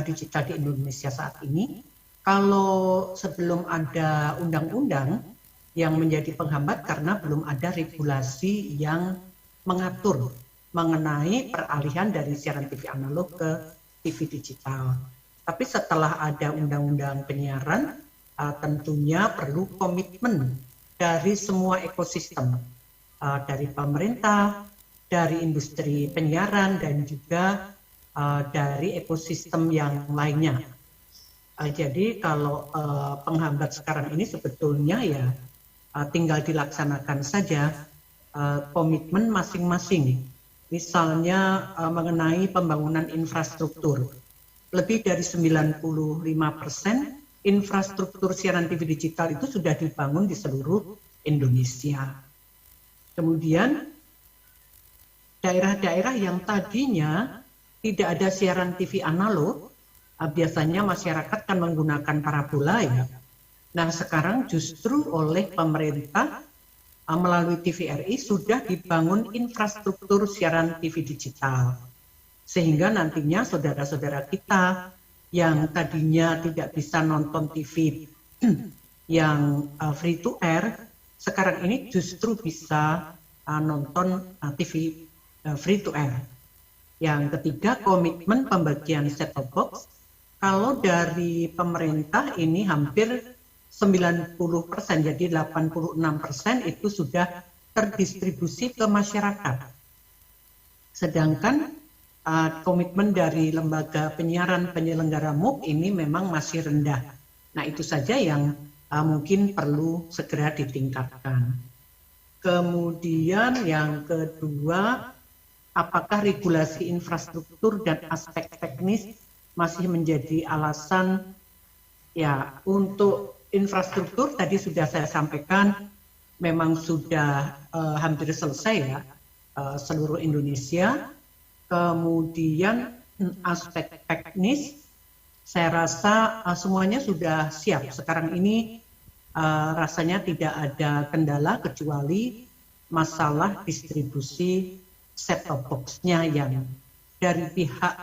S7: digital di Indonesia saat ini? Kalau sebelum ada undang-undang yang menjadi penghambat karena belum ada regulasi yang mengatur mengenai peralihan dari siaran TV analog ke TV digital. Tapi setelah ada undang-undang penyiaran, tentunya perlu komitmen dari semua ekosistem, dari pemerintah, dari industri penyiaran, dan juga dari ekosistem yang lainnya. Jadi kalau penghambat sekarang ini sebetulnya ya tinggal dilaksanakan saja komitmen masing-masing. Misalnya mengenai pembangunan infrastruktur, lebih dari 95% infrastruktur siaran TV digital itu sudah dibangun di seluruh Indonesia. Kemudian daerah-daerah yang tadinya tidak ada siaran TV analog, biasanya masyarakat kan menggunakan parabola ya. Nah, sekarang justru oleh pemerintah melalui TVRI sudah dibangun infrastruktur siaran TV digital. Sehingga nantinya saudara-saudara kita yang tadinya tidak bisa nonton TV yang free to air, sekarang ini justru bisa nonton TV free to air. Yang ketiga, komitmen pembagian set-top box. Kalau dari pemerintah ini hampir 90%, jadi 86% itu sudah terdistribusi ke masyarakat. Sedangkan komitmen dari lembaga penyiaran penyelenggara MUK ini memang masih rendah. Nah, itu saja yang mungkin perlu segera ditingkatkan. Kemudian yang kedua, apakah regulasi infrastruktur dan aspek teknis masih menjadi alasan? Ya, untuk infrastruktur tadi sudah saya sampaikan, memang sudah hampir selesai ya, seluruh Indonesia. Kemudian aspek teknis, saya rasa semuanya sudah siap. Sekarang ini rasanya tidak ada kendala kecuali masalah distribusi set-top box-nya yang dari pihak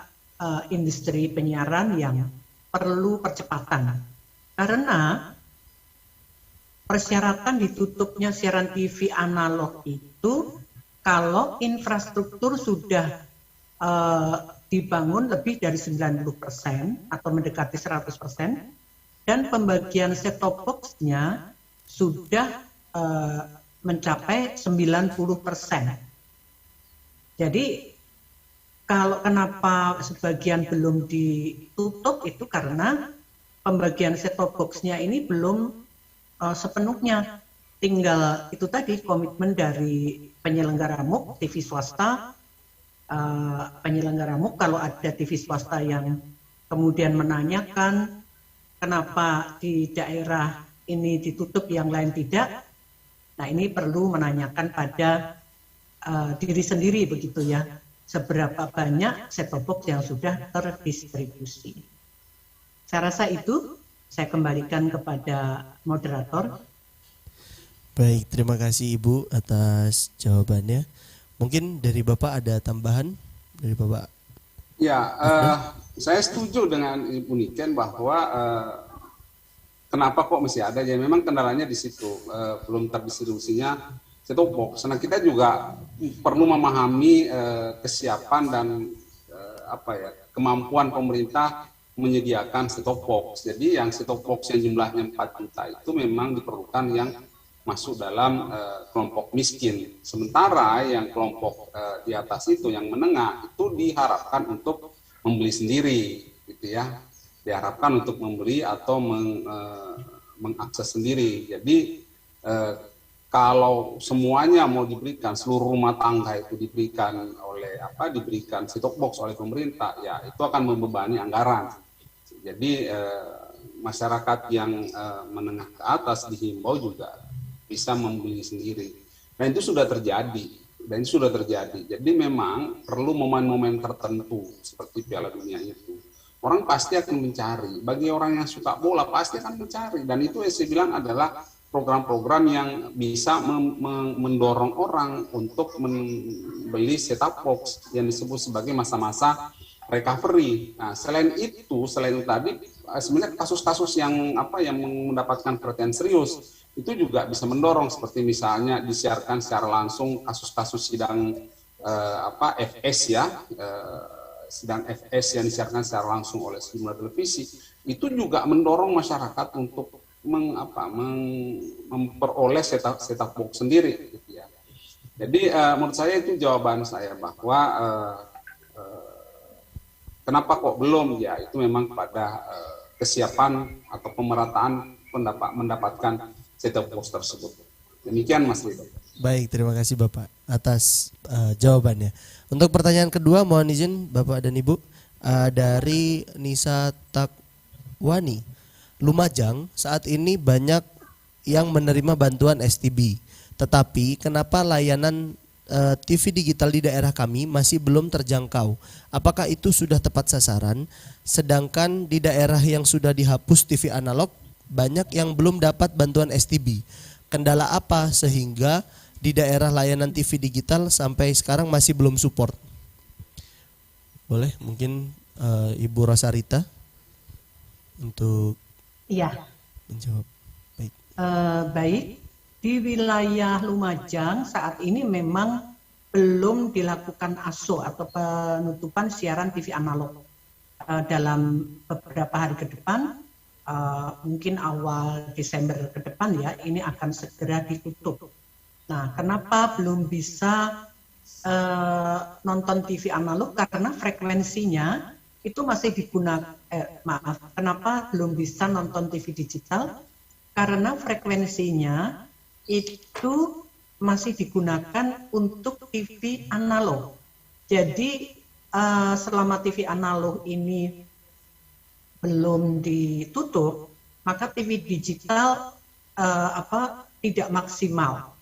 S7: industri penyiaran yang perlu percepatan. Karena persyaratan ditutupnya siaran TV analog itu kalau infrastruktur sudah dibangun lebih dari 90% atau mendekati 100% dan pembagian set-top box-nya sudah mencapai 90%. Jadi kalau kenapa sebagian belum ditutup itu karena pembagian set-top box-nya ini belum sepenuhnya. Tinggal itu tadi komitmen dari penyelenggara MUK, TV swasta, penyelenggara MUK. Kalau ada TV swasta yang kemudian menanyakan kenapa di daerah ini ditutup yang lain tidak, nah ini perlu menanyakan pada diri sendiri begitu ya, seberapa banyak set-top box yang sudah terdistribusi. Saya rasa itu, saya kembalikan kepada moderator.
S6: Baik, terima kasih Ibu atas jawabannya. Mungkin dari Bapak ada tambahan dari Bapak?
S8: Ya, saya setuju dengan Ibu Niken bahwa kenapa kok masih ada, ya memang kendalanya di situ, belum terdistribusinya set-top box. Nah, kita juga perlu memahami kesiapan dan kemampuan pemerintah menyediakan set-top box. Jadi yang set-top box yang jumlahnya 4 juta itu memang diperlukan yang masuk dalam kelompok miskin. Sementara yang kelompok di atas itu, yang menengah, itu diharapkan untuk membeli sendiri, gitu ya. Diharapkan untuk membeli atau mengakses sendiri. Jadi kalau semuanya mau diberikan, seluruh rumah tangga itu diberikan diberikan set-top box oleh pemerintah, ya itu akan membebani anggaran. Jadi masyarakat yang menengah ke atas dihimbau juga bisa membeli sendiri. Dan itu sudah terjadi. Jadi memang perlu momen-momen tertentu seperti Piala Dunia itu. Orang pasti akan mencari. Bagi orang yang suka bola pasti akan mencari. Dan itu yang saya bilang adalah program-program yang bisa mendorong orang untuk membeli set-top box yang disebut sebagai masa-masa recovery. Nah, selain itu tadi sebenarnya kasus-kasus yang mendapatkan perhatian serius itu juga bisa mendorong, seperti misalnya disiarkan secara langsung kasus-kasus sidang FS ya, sidang FS yang disiarkan secara langsung oleh sejumlah televisi, itu juga mendorong masyarakat untuk memperoleh set-top box sendiri, gitu ya. Jadi menurut saya itu jawaban saya bahwa kenapa kok belum, ya itu memang pada kesiapan atau pemerataan mendapatkan set-top box tersebut. Demikian Mas Rido.
S6: Baik, terima kasih Bapak atas jawabannya. Untuk pertanyaan kedua, mohon izin Bapak dan Ibu, dari Nisa Takwani, Lumajang saat ini banyak yang menerima bantuan STB, tetapi kenapa layanan TV digital di daerah kami masih belum terjangkau? Apakah itu sudah tepat sasaran? Sedangkan di daerah yang sudah dihapus TV analog, banyak yang belum dapat bantuan STB. Kendala apa sehingga di daerah layanan TV digital sampai sekarang masih belum support? Boleh mungkin Ibu Rosarita untuk menjawab. Baik.
S7: Baik, di wilayah Lumajang saat ini memang belum dilakukan ASO atau penutupan siaran TV analog. Dalam beberapa hari ke depan mungkin awal Desember ke depan ya, ini akan segera ditutup. Nah, kenapa belum bisa nonton TV analog? Karena frekuensinya itu masih digunakan, kenapa belum bisa nonton TV digital? Karena frekuensinya itu masih digunakan untuk TV analog. Jadi selama TV analog ini belum ditutup, maka TV digital tidak maksimal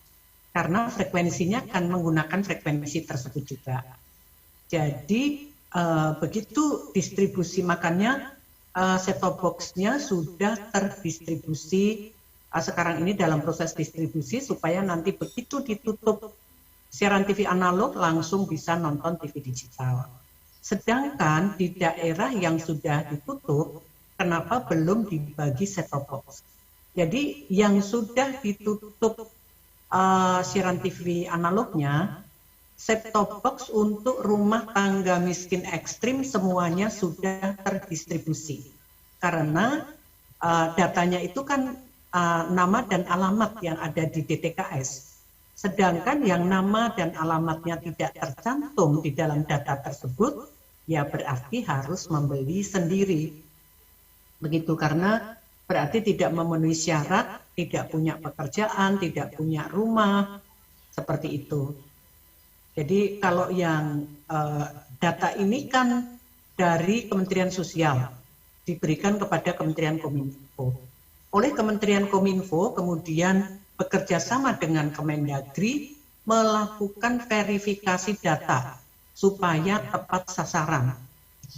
S7: karena frekuensinya akan menggunakan frekuensi tersebut juga. Jadi begitu distribusi, makanya set-top box-nya sudah terdistribusi sekarang ini dalam proses distribusi supaya nanti begitu ditutup siaran TV analog langsung bisa nonton TV digital. Sedangkan di daerah yang sudah ditutup, kenapa belum dibagi set-top box? Jadi yang sudah ditutup siaran TV analognya, set-top box untuk rumah tangga miskin ekstrim semuanya sudah terdistribusi. Karena datanya itu kan nama dan alamat yang ada di DTKS. Sedangkan yang nama dan alamatnya tidak tercantum di dalam data tersebut, ya berarti harus membeli sendiri. Begitu, karena berarti tidak memenuhi syarat, tidak punya pekerjaan, tidak punya rumah, seperti itu. Jadi kalau yang data ini kan dari Kementerian Sosial, diberikan kepada Kementerian Kominfo. Oleh Kementerian Kominfo kemudian bekerja sama dengan Kemendagri melakukan verifikasi data supaya tepat sasaran.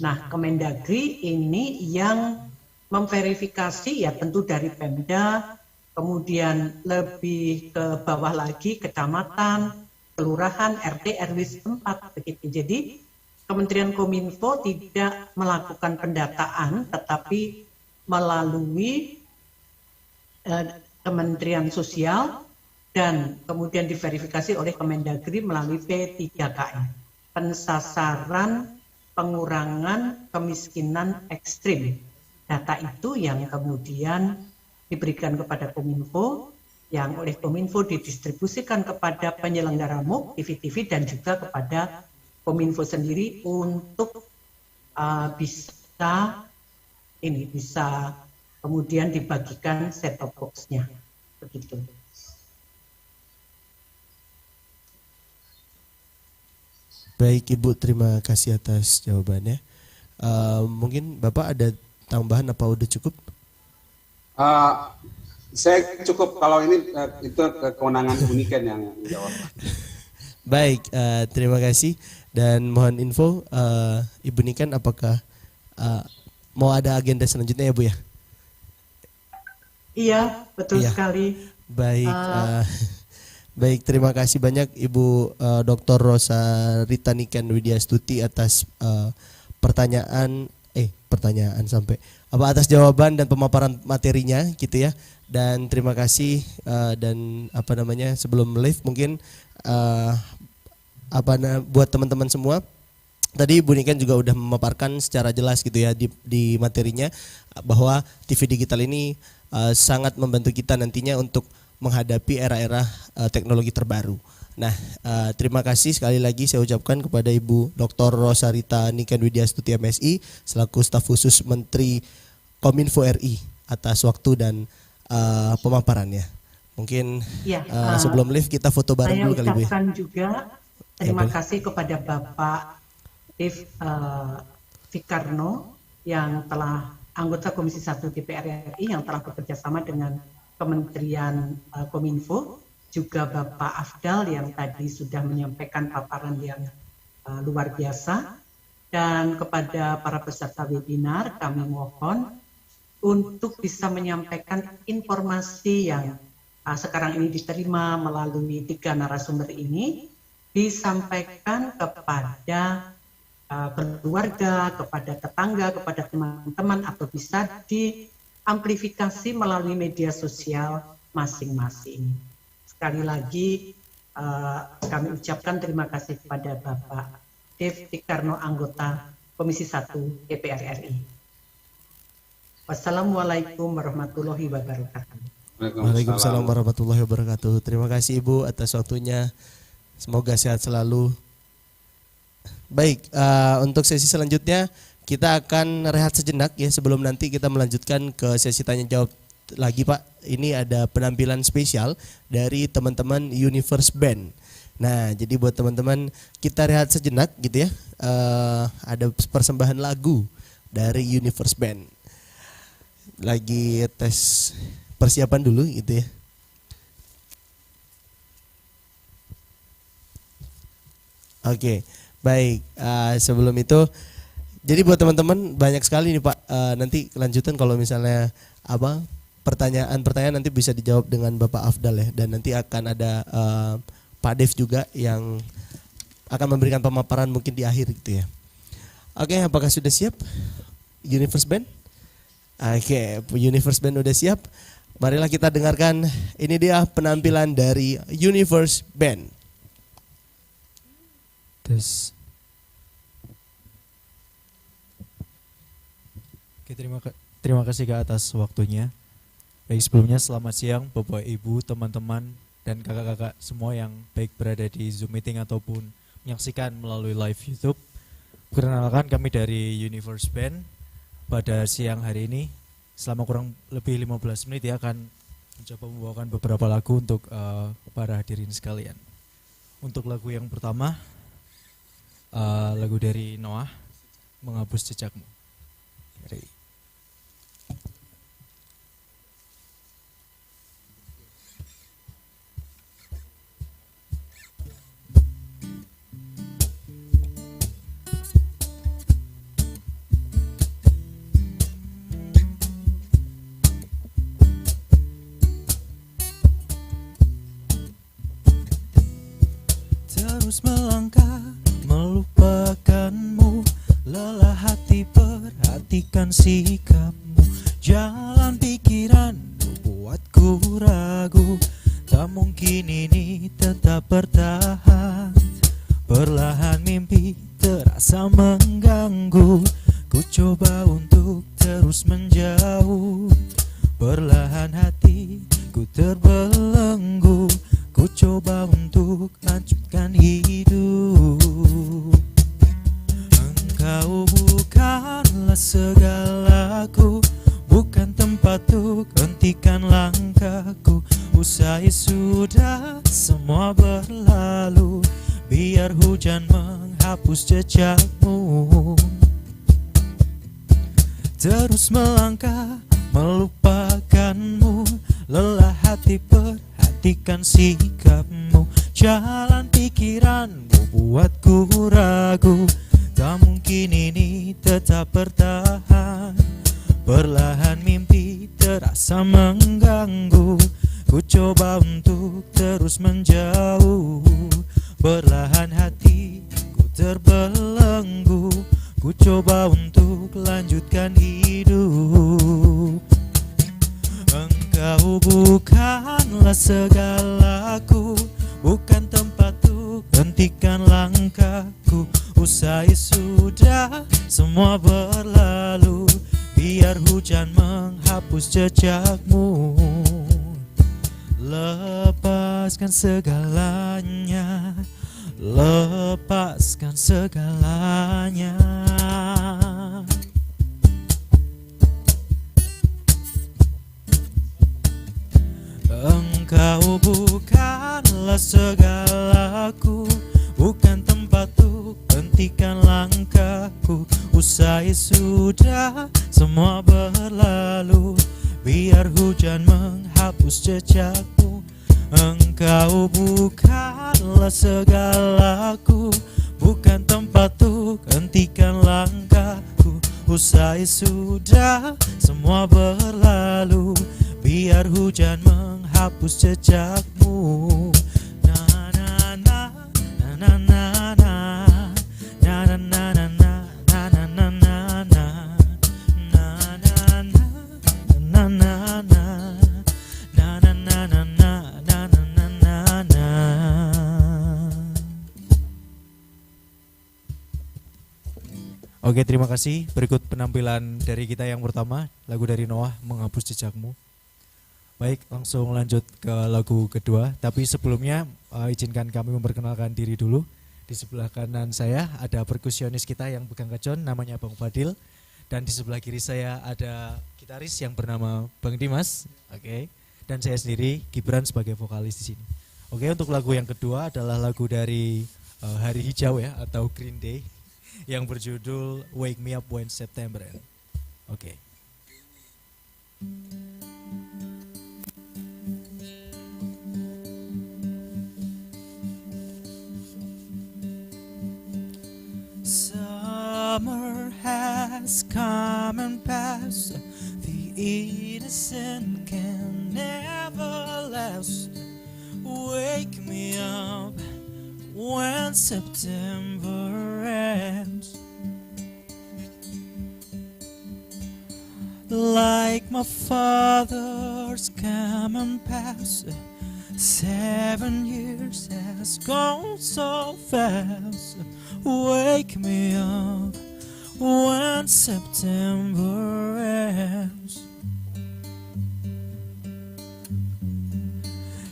S7: Nah, Kemendagri ini yang memverifikasi ya tentu dari Pemda, kemudian lebih ke bawah lagi kecamatan, kelurahan, RT, RW setempat begitu. Jadi Kementerian Kominfo tidak melakukan pendataan tetapi melalui Kementerian Sosial dan kemudian diverifikasi oleh Kemendagri melalui P3KM. Pensasaran pengurangan kemiskinan ekstrim. Data itu yang kemudian diberikan kepada Kominfo, yang oleh Kominfo didistribusikan kepada penyelenggara MUK, TV-TV dan juga kepada Kominfo sendiri untuk bisa kemudian dibagikan set-top box-nya. Begitu.
S6: Baik Ibu, terima kasih atas jawabannya. Mungkin Bapak ada tambahan apa udah cukup?
S8: Saya cukup, kalau ini itu kewenangan Ibu Niken yang menjawab.
S6: Baik, terima kasih dan mohon info Ibu Niken apakah mau ada agenda selanjutnya ya Bu ya?
S7: Iya, betul
S6: Iya.
S7: sekali.
S6: Baik, baik, terima kasih banyak Ibu Dr. Rosa Rita Niken Widyastuti atas pertanyaan atas jawaban dan pemaparan materinya gitu ya. Dan terima kasih dan sebelum live mungkin buat teman-teman semua. Tadi Bu Niken juga udah memaparkan secara jelas gitu ya di materinya bahwa TV digital ini sangat membantu kita nantinya untuk menghadapi era-era teknologi terbaru. Nah, terima kasih sekali lagi saya ucapkan kepada Ibu Dr. Rosa Rita Niken Widyastuti MSI selaku staf khusus Menteri Kominfo RI atas waktu dan pemaparannya. Mungkin
S7: Ya,
S6: sebelum live kita foto bareng dulu kali Bu ya.
S7: Saya ucapkan juga terima
S6: boleh.
S7: kasih kepada Bapak Dev Fikarno yang telah anggota Komisi 1 DPR RI yang telah bekerja sama dengan Kementerian Kominfo, juga Bapak Afdal yang tadi sudah menyampaikan paparan yang luar biasa, dan kepada para peserta webinar kami mohon untuk bisa menyampaikan informasi yang sekarang ini diterima melalui 3 narasumber ini, disampaikan kepada keluarga, kepada tetangga, kepada teman-teman, atau bisa diamplifikasi melalui media sosial masing-masing. Sekali lagi kami ucapkan terima kasih kepada Bapak Dev Fikarno, anggota Komisi 1 DPR RI. Wassalamualaikum warahmatullahi wabarakatuh.
S6: Waalaikumsalam warahmatullahi wabarakatuh. Terima kasih Ibu atas waktunya. Semoga sehat selalu. Baik, untuk sesi selanjutnya kita akan rehat sejenak ya sebelum nanti kita melanjutkan ke sesi tanya jawab lagi Pak. Ini ada penampilan spesial dari teman-teman Universe Band. Nah, jadi buat teman-teman kita rehat sejenak gitu ya. Ada persembahan lagu dari Universe Band. Lagi tes persiapan dulu gitu ya. Oke, baik. Sebelum itu, jadi buat teman-teman banyak sekali nih Pak. Nanti kelanjutan kalau misalnya pertanyaan nanti bisa dijawab dengan Bapak Afdal ya. Dan nanti akan ada Pak Dev juga yang akan memberikan pemaparan mungkin di akhir gitu ya. Oke, apakah sudah siap Universe Band? Oke, Universe Band udah siap. Marilah kita dengarkan, ini dia penampilan dari Universe Band.
S9: Tes. Oke, terima kasih Kak atas waktunya. Baik, sebelumnya selamat siang Bapak Ibu, teman-teman dan kakak-kakak semua yang baik berada di Zoom meeting ataupun menyaksikan melalui live YouTube. Perkenalkan, kami dari Universe Band. Pada siang hari ini selama kurang lebih 15 menit ya akan mencoba membawakan beberapa lagu untuk para hadirin sekalian. Untuk lagu yang pertama, lagu dari Noah, Menghapus Jejakmu.
S10: Terus melangkah melupakanmu, lelah hati perhatikan sikapmu. Jalan pikiran buatku ragu, tak mungkin ini tetap bertahan. Perlahan mimpi terasa mengganggu, ku coba untuk terus menjauh. Perlahan hati ku terbelenggu, ku coba untuk lanjutkan hidup. Engkau bukanlah segalaku, bukan tempat untuk hentikan langkahku. Usai sudah semua berlalu, biar hujan menghapus jejakmu. Terus melangkah melupakanmu, lelah hati perhatikan sikapmu. Jalan pikiranmu buatku ragu, tak mungkin ini tetap bertahan. Perlahan mimpi terasa mengganggu, ku coba untuk terus menjauh. Perlahan hati ku terbelenggu, ku coba untuk lanjutkan hidup. Engkau bukanlah segalaku, bukan tempat untuk hentikan langkahku. Usai sudah semua berlalu, biar hujan menghapus jejakmu. Lepaskan segalanya, lepaskan segalanya. Engkau bukanlah segalaku, bukan tempat untuk hentikan langkahku. Usai sudah semua berlalu, biar hujan menghapus jejakmu. Engkau bukanlah segalaku, bukan tempat untuk hentikan langkahku. Usai sudah semua berlalu, biar hujan menghapus jejakmu. Na na na na na na na na na na na na na na na na na na na.
S9: Oke, terima kasih. Berikut penampilan dari kita yang pertama, lagu dari Noah, Menghapus Jejakmu. Baik, langsung lanjut ke lagu kedua. Tapi sebelumnya izinkan kami memperkenalkan diri dulu. Di sebelah kanan saya ada perkusionis kita yang pegang kecon, namanya Bang Fadil. Dan di sebelah kiri saya ada gitaris yang bernama Bang Dimas. Oke. Dan saya sendiri, Gibran, sebagai vokalis di sini. Oke, untuk lagu yang kedua adalah lagu dari Hari Hijau ya, atau Green Day, yang berjudul Wake Me Up When September Ends. Oke.
S10: Summer has come and passed. The innocent can never last. Wake me up when September ends. Like my father's come and pass, 7 years has gone so fast. Wake me up when September ends.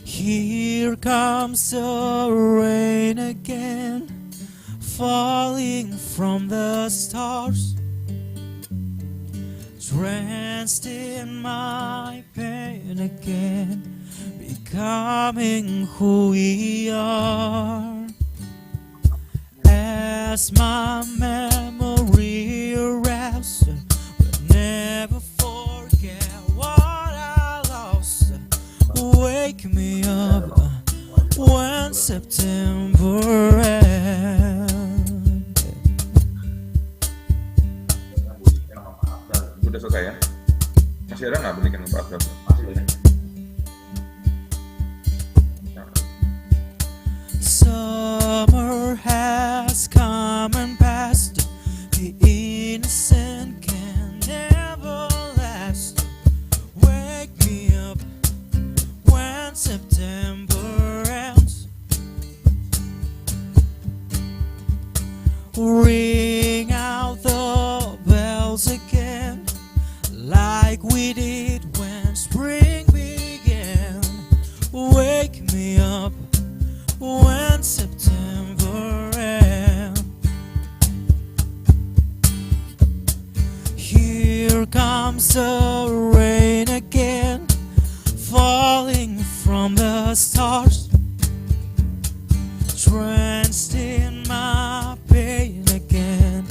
S10: Here comes the rain again, falling from the stars, drenched in my pain again, becoming who we are. As my memory rests, but never forget what I lost. Wake me up when September ends.
S11: Udah selesai ya? Masih ada nggak belikan berapa? Masih banyak.
S10: Summer has come and passed. The innocent can never last. Wake me up when September ends. Ring out the bells again, like we did when spring began. Wake me up when September ends. Here comes the rain again, falling from the stars, drenched in my pain again,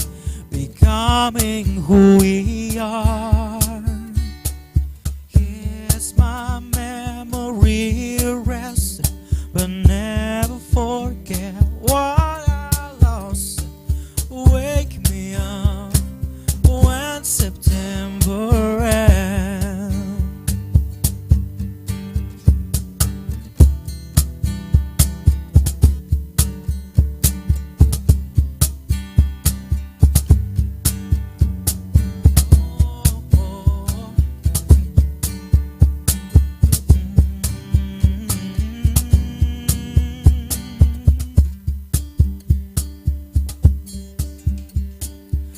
S10: becoming who we are. Yes, my memory rests, but never forget what I lost. Wake me up when September ends.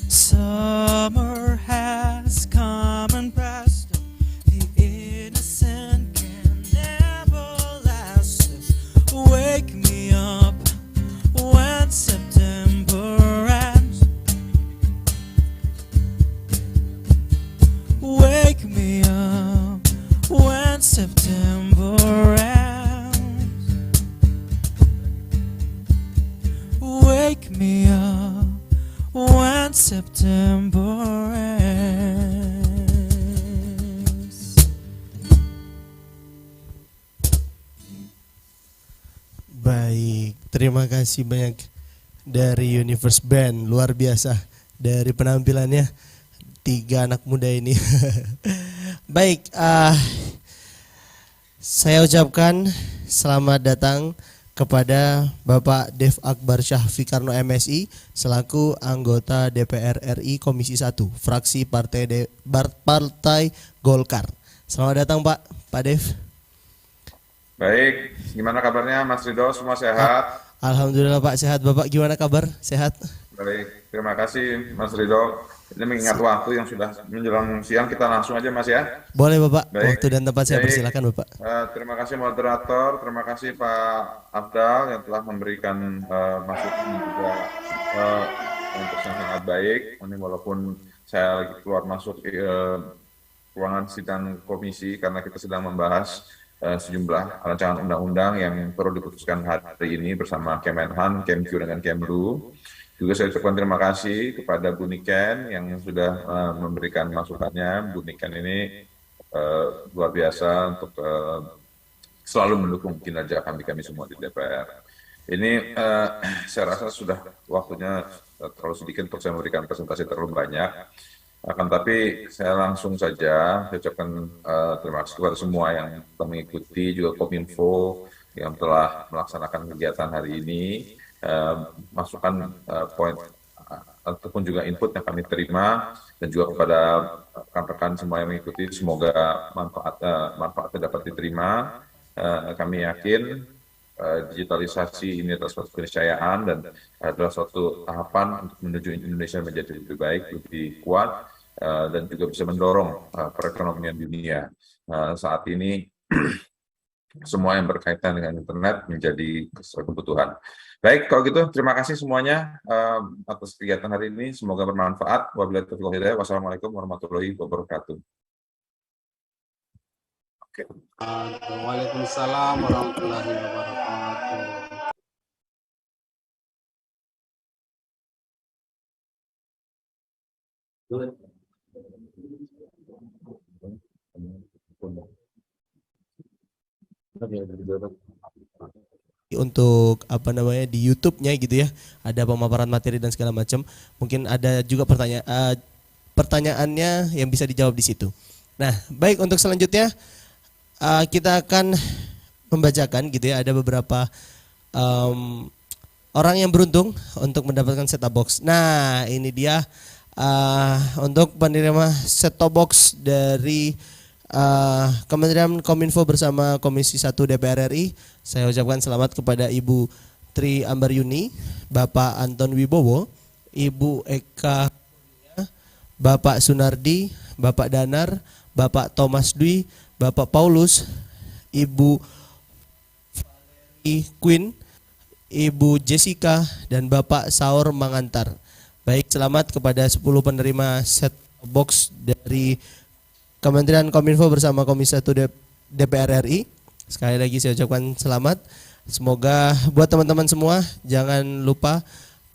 S10: Summer has come and passed. The innocent can never last. Wake me up when September ends. Wake me up when September ends. Wake me up when September ends.
S6: Baik, terima kasih banyak dari Universe Band, luar biasa dari penampilannya, 3 anak muda ini. Baik, saya ucapkan selamat datang kepada Bapak Dev Akbar Syahfikarno MSI selaku anggota DPR RI Komisi 1 fraksi Partai Golkar. Selamat datang Pak Dev.
S11: Baik, gimana kabarnya Mas Ridho? Semua sehat?
S6: Alhamdulillah Pak sehat. Bapak gimana kabar? Sehat?
S11: Baik, terima kasih Mas Ridho. Ini mengingat waktu yang sudah menjelang siang, kita langsung aja Mas ya.
S6: Boleh Bapak,
S11: Baik.
S6: waktu dan tempat saya
S11: Baik.
S6: persilakan Bapak.
S11: Terima kasih moderator, terima kasih Pak Afdal yang telah memberikan masukan juga untuk yang sangat baik. Ini walaupun saya lagi keluar masuk ruangan sidang komisi karena kita sedang membahas sejumlah rancangan undang-undang yang perlu diputuskan hari ini bersama Kemenhan, Kemku dengan Kemlu. Juga saya ucapkan terima kasih kepada Bu Niken yang sudah memberikan masukannya. Bu Niken ini luar biasa untuk selalu mendukung kinerja kami semua di DPR. Ini saya rasa sudah waktunya terlalu sedikit untuk saya memberikan presentasi terlalu banyak. Akan tapi saya langsung saja saya ucapkan terima kasih kepada semua yang telah mengikuti, juga Kominfo yang telah melaksanakan kegiatan hari ini. Masukan poin ataupun juga input yang kami terima, dan juga kepada rekan-rekan semua yang mengikuti, semoga manfaatnya dapat diterima. Kami yakin digitalisasi ini adalah suatu keniscayaan dan adalah suatu tahapan untuk menuju Indonesia menjadi lebih baik, lebih kuat, dan juga bisa mendorong perekonomian dunia. Saat ini semua yang berkaitan dengan internet menjadi kebutuhan. Baik, kalau gitu terima kasih semuanya atas kegiatan hari ini. Semoga bermanfaat. Wabillahi taufiq wal hidayah. Wassalamualaikum warahmatullahi wabarakatuh. Oke.
S8: Waalaikumsalam warahmatullahi wabarakatuh.
S6: Untuk apa namanya di YouTube-nya gitu ya, ada pemaparan materi dan segala macam. Mungkin ada juga pertanyaannya yang bisa dijawab di situ. Nah, baik, untuk selanjutnya kita akan membacakan gitu ya, ada beberapa orang yang beruntung untuk mendapatkan set-top box. Nah, ini dia untuk penerima set-top box dari Kementerian Kominfo bersama Komisi 1 DPR RI. Saya ucapkan selamat kepada Ibu Tri Ambaryuni, Bapak Anton Wibowo, Ibu Eka, Bapak Sunardi, Bapak Danar, Bapak Thomas Dwi, Bapak Paulus, Ibu Valerie Queen, Ibu Jessica, dan Bapak Saur Mangantar. Baik, selamat kepada 10 penerima set box dari Kementerian Kominfo bersama Komisi 1 DPR RI. Sekali lagi saya ucapkan selamat. Semoga buat teman-teman semua jangan lupa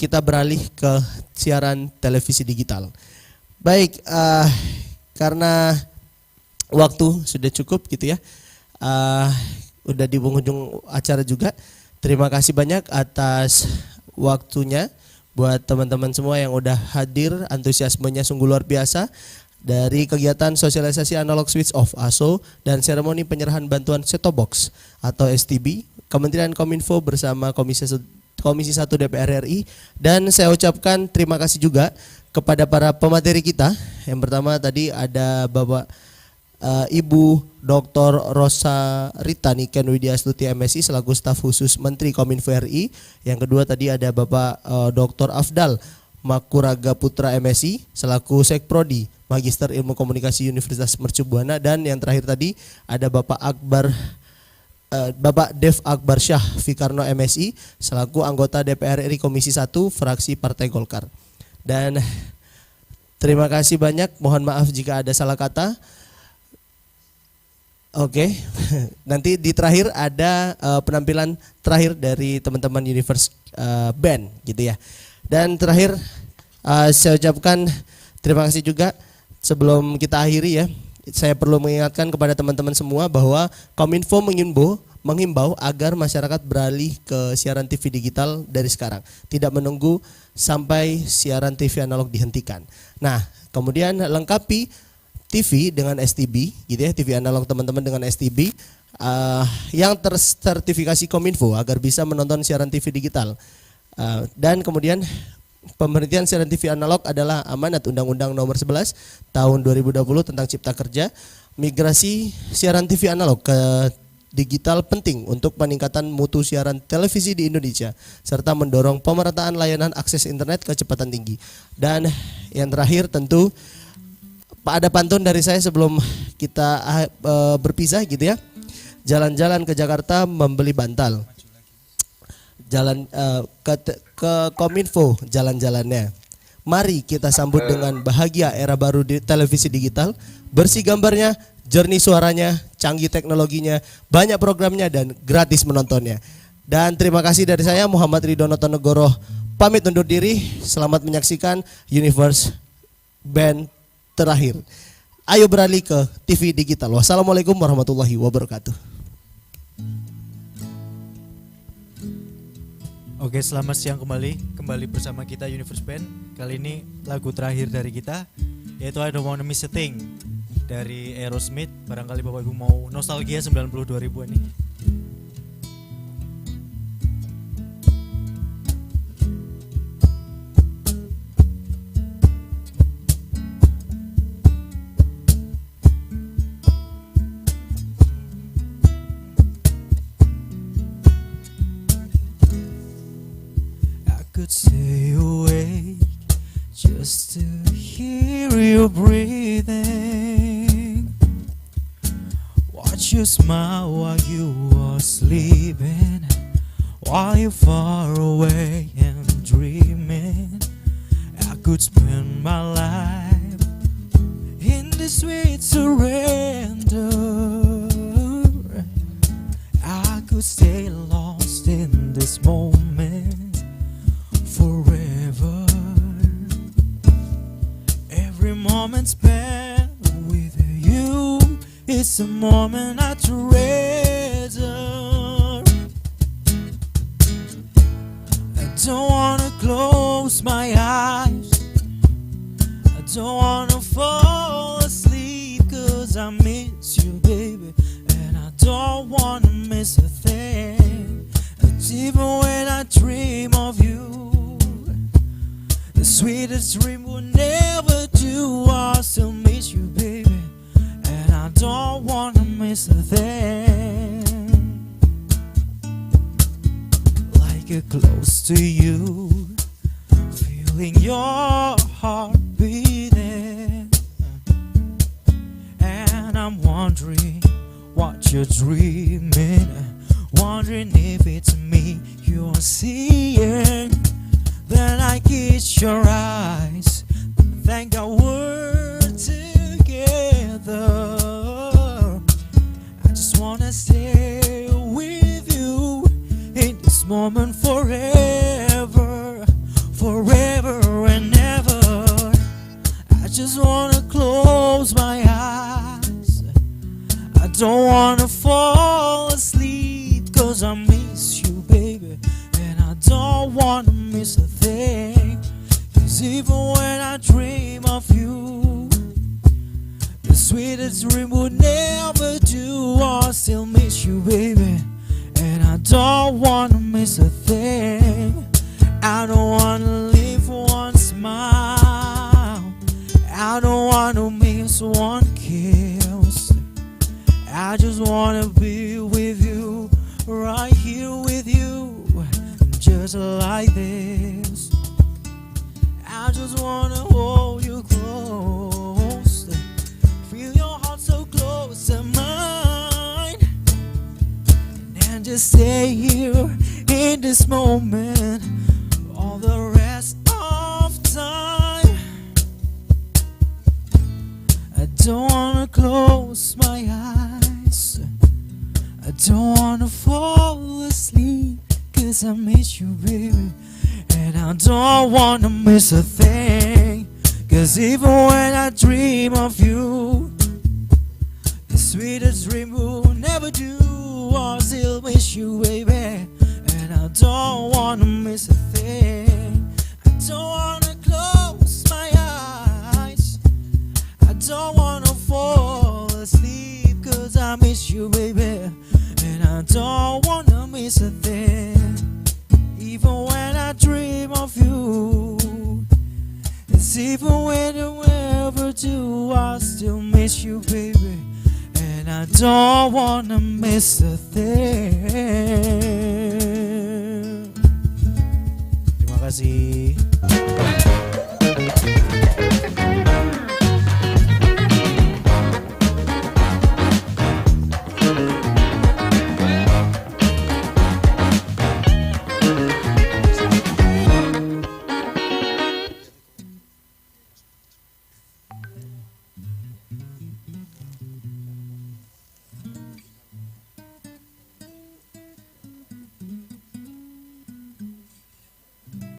S6: kita beralih ke siaran televisi digital. Baik, karena waktu sudah cukup gitu ya. Udah di penghujung acara juga. Terima kasih banyak atas waktunya buat teman-teman semua yang udah hadir, antusiasmenya sungguh luar biasa. Dari kegiatan sosialisasi analog switch off ASO dan seremoni penyerahan bantuan set-top box atau STB, Kementerian Kominfo bersama Komisi 1 DPR RI, dan saya ucapkan terima kasih juga kepada para pemateri kita. Yang pertama tadi ada Bapak Ibu Dr. Rosa Rita Niken Widyastuti MSI selaku staf khusus Menteri Kominfo RI. Yang kedua tadi ada Bapak Dr. Afdal Makuraga Putra MSI selaku Sekprodi Magister Ilmu Komunikasi Universitas Mercu Buana, dan yang terakhir tadi ada Bapak Dev Akbar Syah Fikarno MSI selaku anggota DPR RI Komisi 1 fraksi Partai Golkar. Dan terima kasih banyak, mohon maaf jika ada salah kata. Oke, nanti di terakhir ada penampilan terakhir dari teman-teman Universe Band gitu ya. Dan terakhir saya ucapkan terima kasih juga. Sebelum kita akhiri ya, saya perlu mengingatkan kepada teman-teman semua bahwa Kominfo menghimbau agar masyarakat beralih ke siaran TV digital dari sekarang, tidak menunggu sampai siaran TV analog dihentikan. Nah, kemudian lengkapi TV dengan STB gitu ya, TV analog teman-teman dengan STB yang tersertifikasi Kominfo agar bisa menonton siaran TV digital. Dan kemudian pemberhentian siaran TV analog adalah amanat Undang-Undang Nomor 11 Tahun 2020 tentang Cipta Kerja. Migrasi siaran TV analog ke digital penting untuk peningkatan mutu siaran televisi di Indonesia serta mendorong pemerataan layanan akses internet kecepatan tinggi. Dan yang terakhir tentu ada pantun dari saya sebelum kita berpisah gitu ya. Jalan-jalan ke Jakarta membeli bantal. Jalan ke Kominfo jalan-jalannya. Mari kita sambut dengan bahagia era baru di televisi digital, bersih gambarnya, jernih suaranya, canggih teknologinya, banyak programnya dan gratis menontonnya. Dan terima kasih dari saya Muhammad Ridhono Tonegoro, pamit undur diri. Selamat menyaksikan Universe Band terakhir. Ayo beralih ke TV digital. Wassalamualaikum warahmatullahi wabarakatuh.
S9: Oke, selamat siang kembali bersama kita Universe Band. Kali ini lagu terakhir dari kita yaitu I Don't Wanna Miss a Thing dari Aerosmith. Barangkali Bapak Ibu mau nostalgia 90-2000 nih.
S10: Could stay awake just to hear you breathing, watch you smile while you are sleeping, while you're far away and dreaming. I could spend my life in this sweet surrender. I could stay lost in this moment forever. Every moment spent with you is a moment I treasure. I don't wanna close my eyes, I don't wanna fall asleep, 'cause I miss you, baby, and I don't wanna miss a thing. Even when I dream of you, the sweetest dream will never do. I still miss you, baby, and I don't wanna miss a thing. Like a close to you, feeling your heart beating, and I'm wondering what you're dreaming, wondering if it's me you're seeing. Then I kiss your eyes, thank God we're together. I just wanna stay with you in this moment forever, forever and ever. I just wanna close my eyes, I don't wanna fall asleep, 'cause I miss you, baby, and I don't wanna miss a thing. 'Cause even when I dream of you, the sweetest dream would never do. I still miss you, baby, and I don't wanna miss a thing. I don't wanna live one smile, I don't wanna miss one kiss. I just wanna be with you, right here with you, just like this. I just wanna hold you close, feel your heart so close to mine, and just stay here in this moment all the rest of time. I don't wanna close my eyes, I don't wanna fall asleep, 'cause I miss you, baby, and I don't wanna miss a thing. 'Cause even when I dream of you, the sweetest dream will never do. I still miss you, baby, and I don't wanna miss a thing. I don't wanna close my eyes, I don't wanna fall asleep, 'cause I miss you, baby, and I don't wanna miss a thing. Even when I dream of you, it's even when I ever do, I still miss you, baby, and I don't wanna miss a thing.
S6: Terima kasih.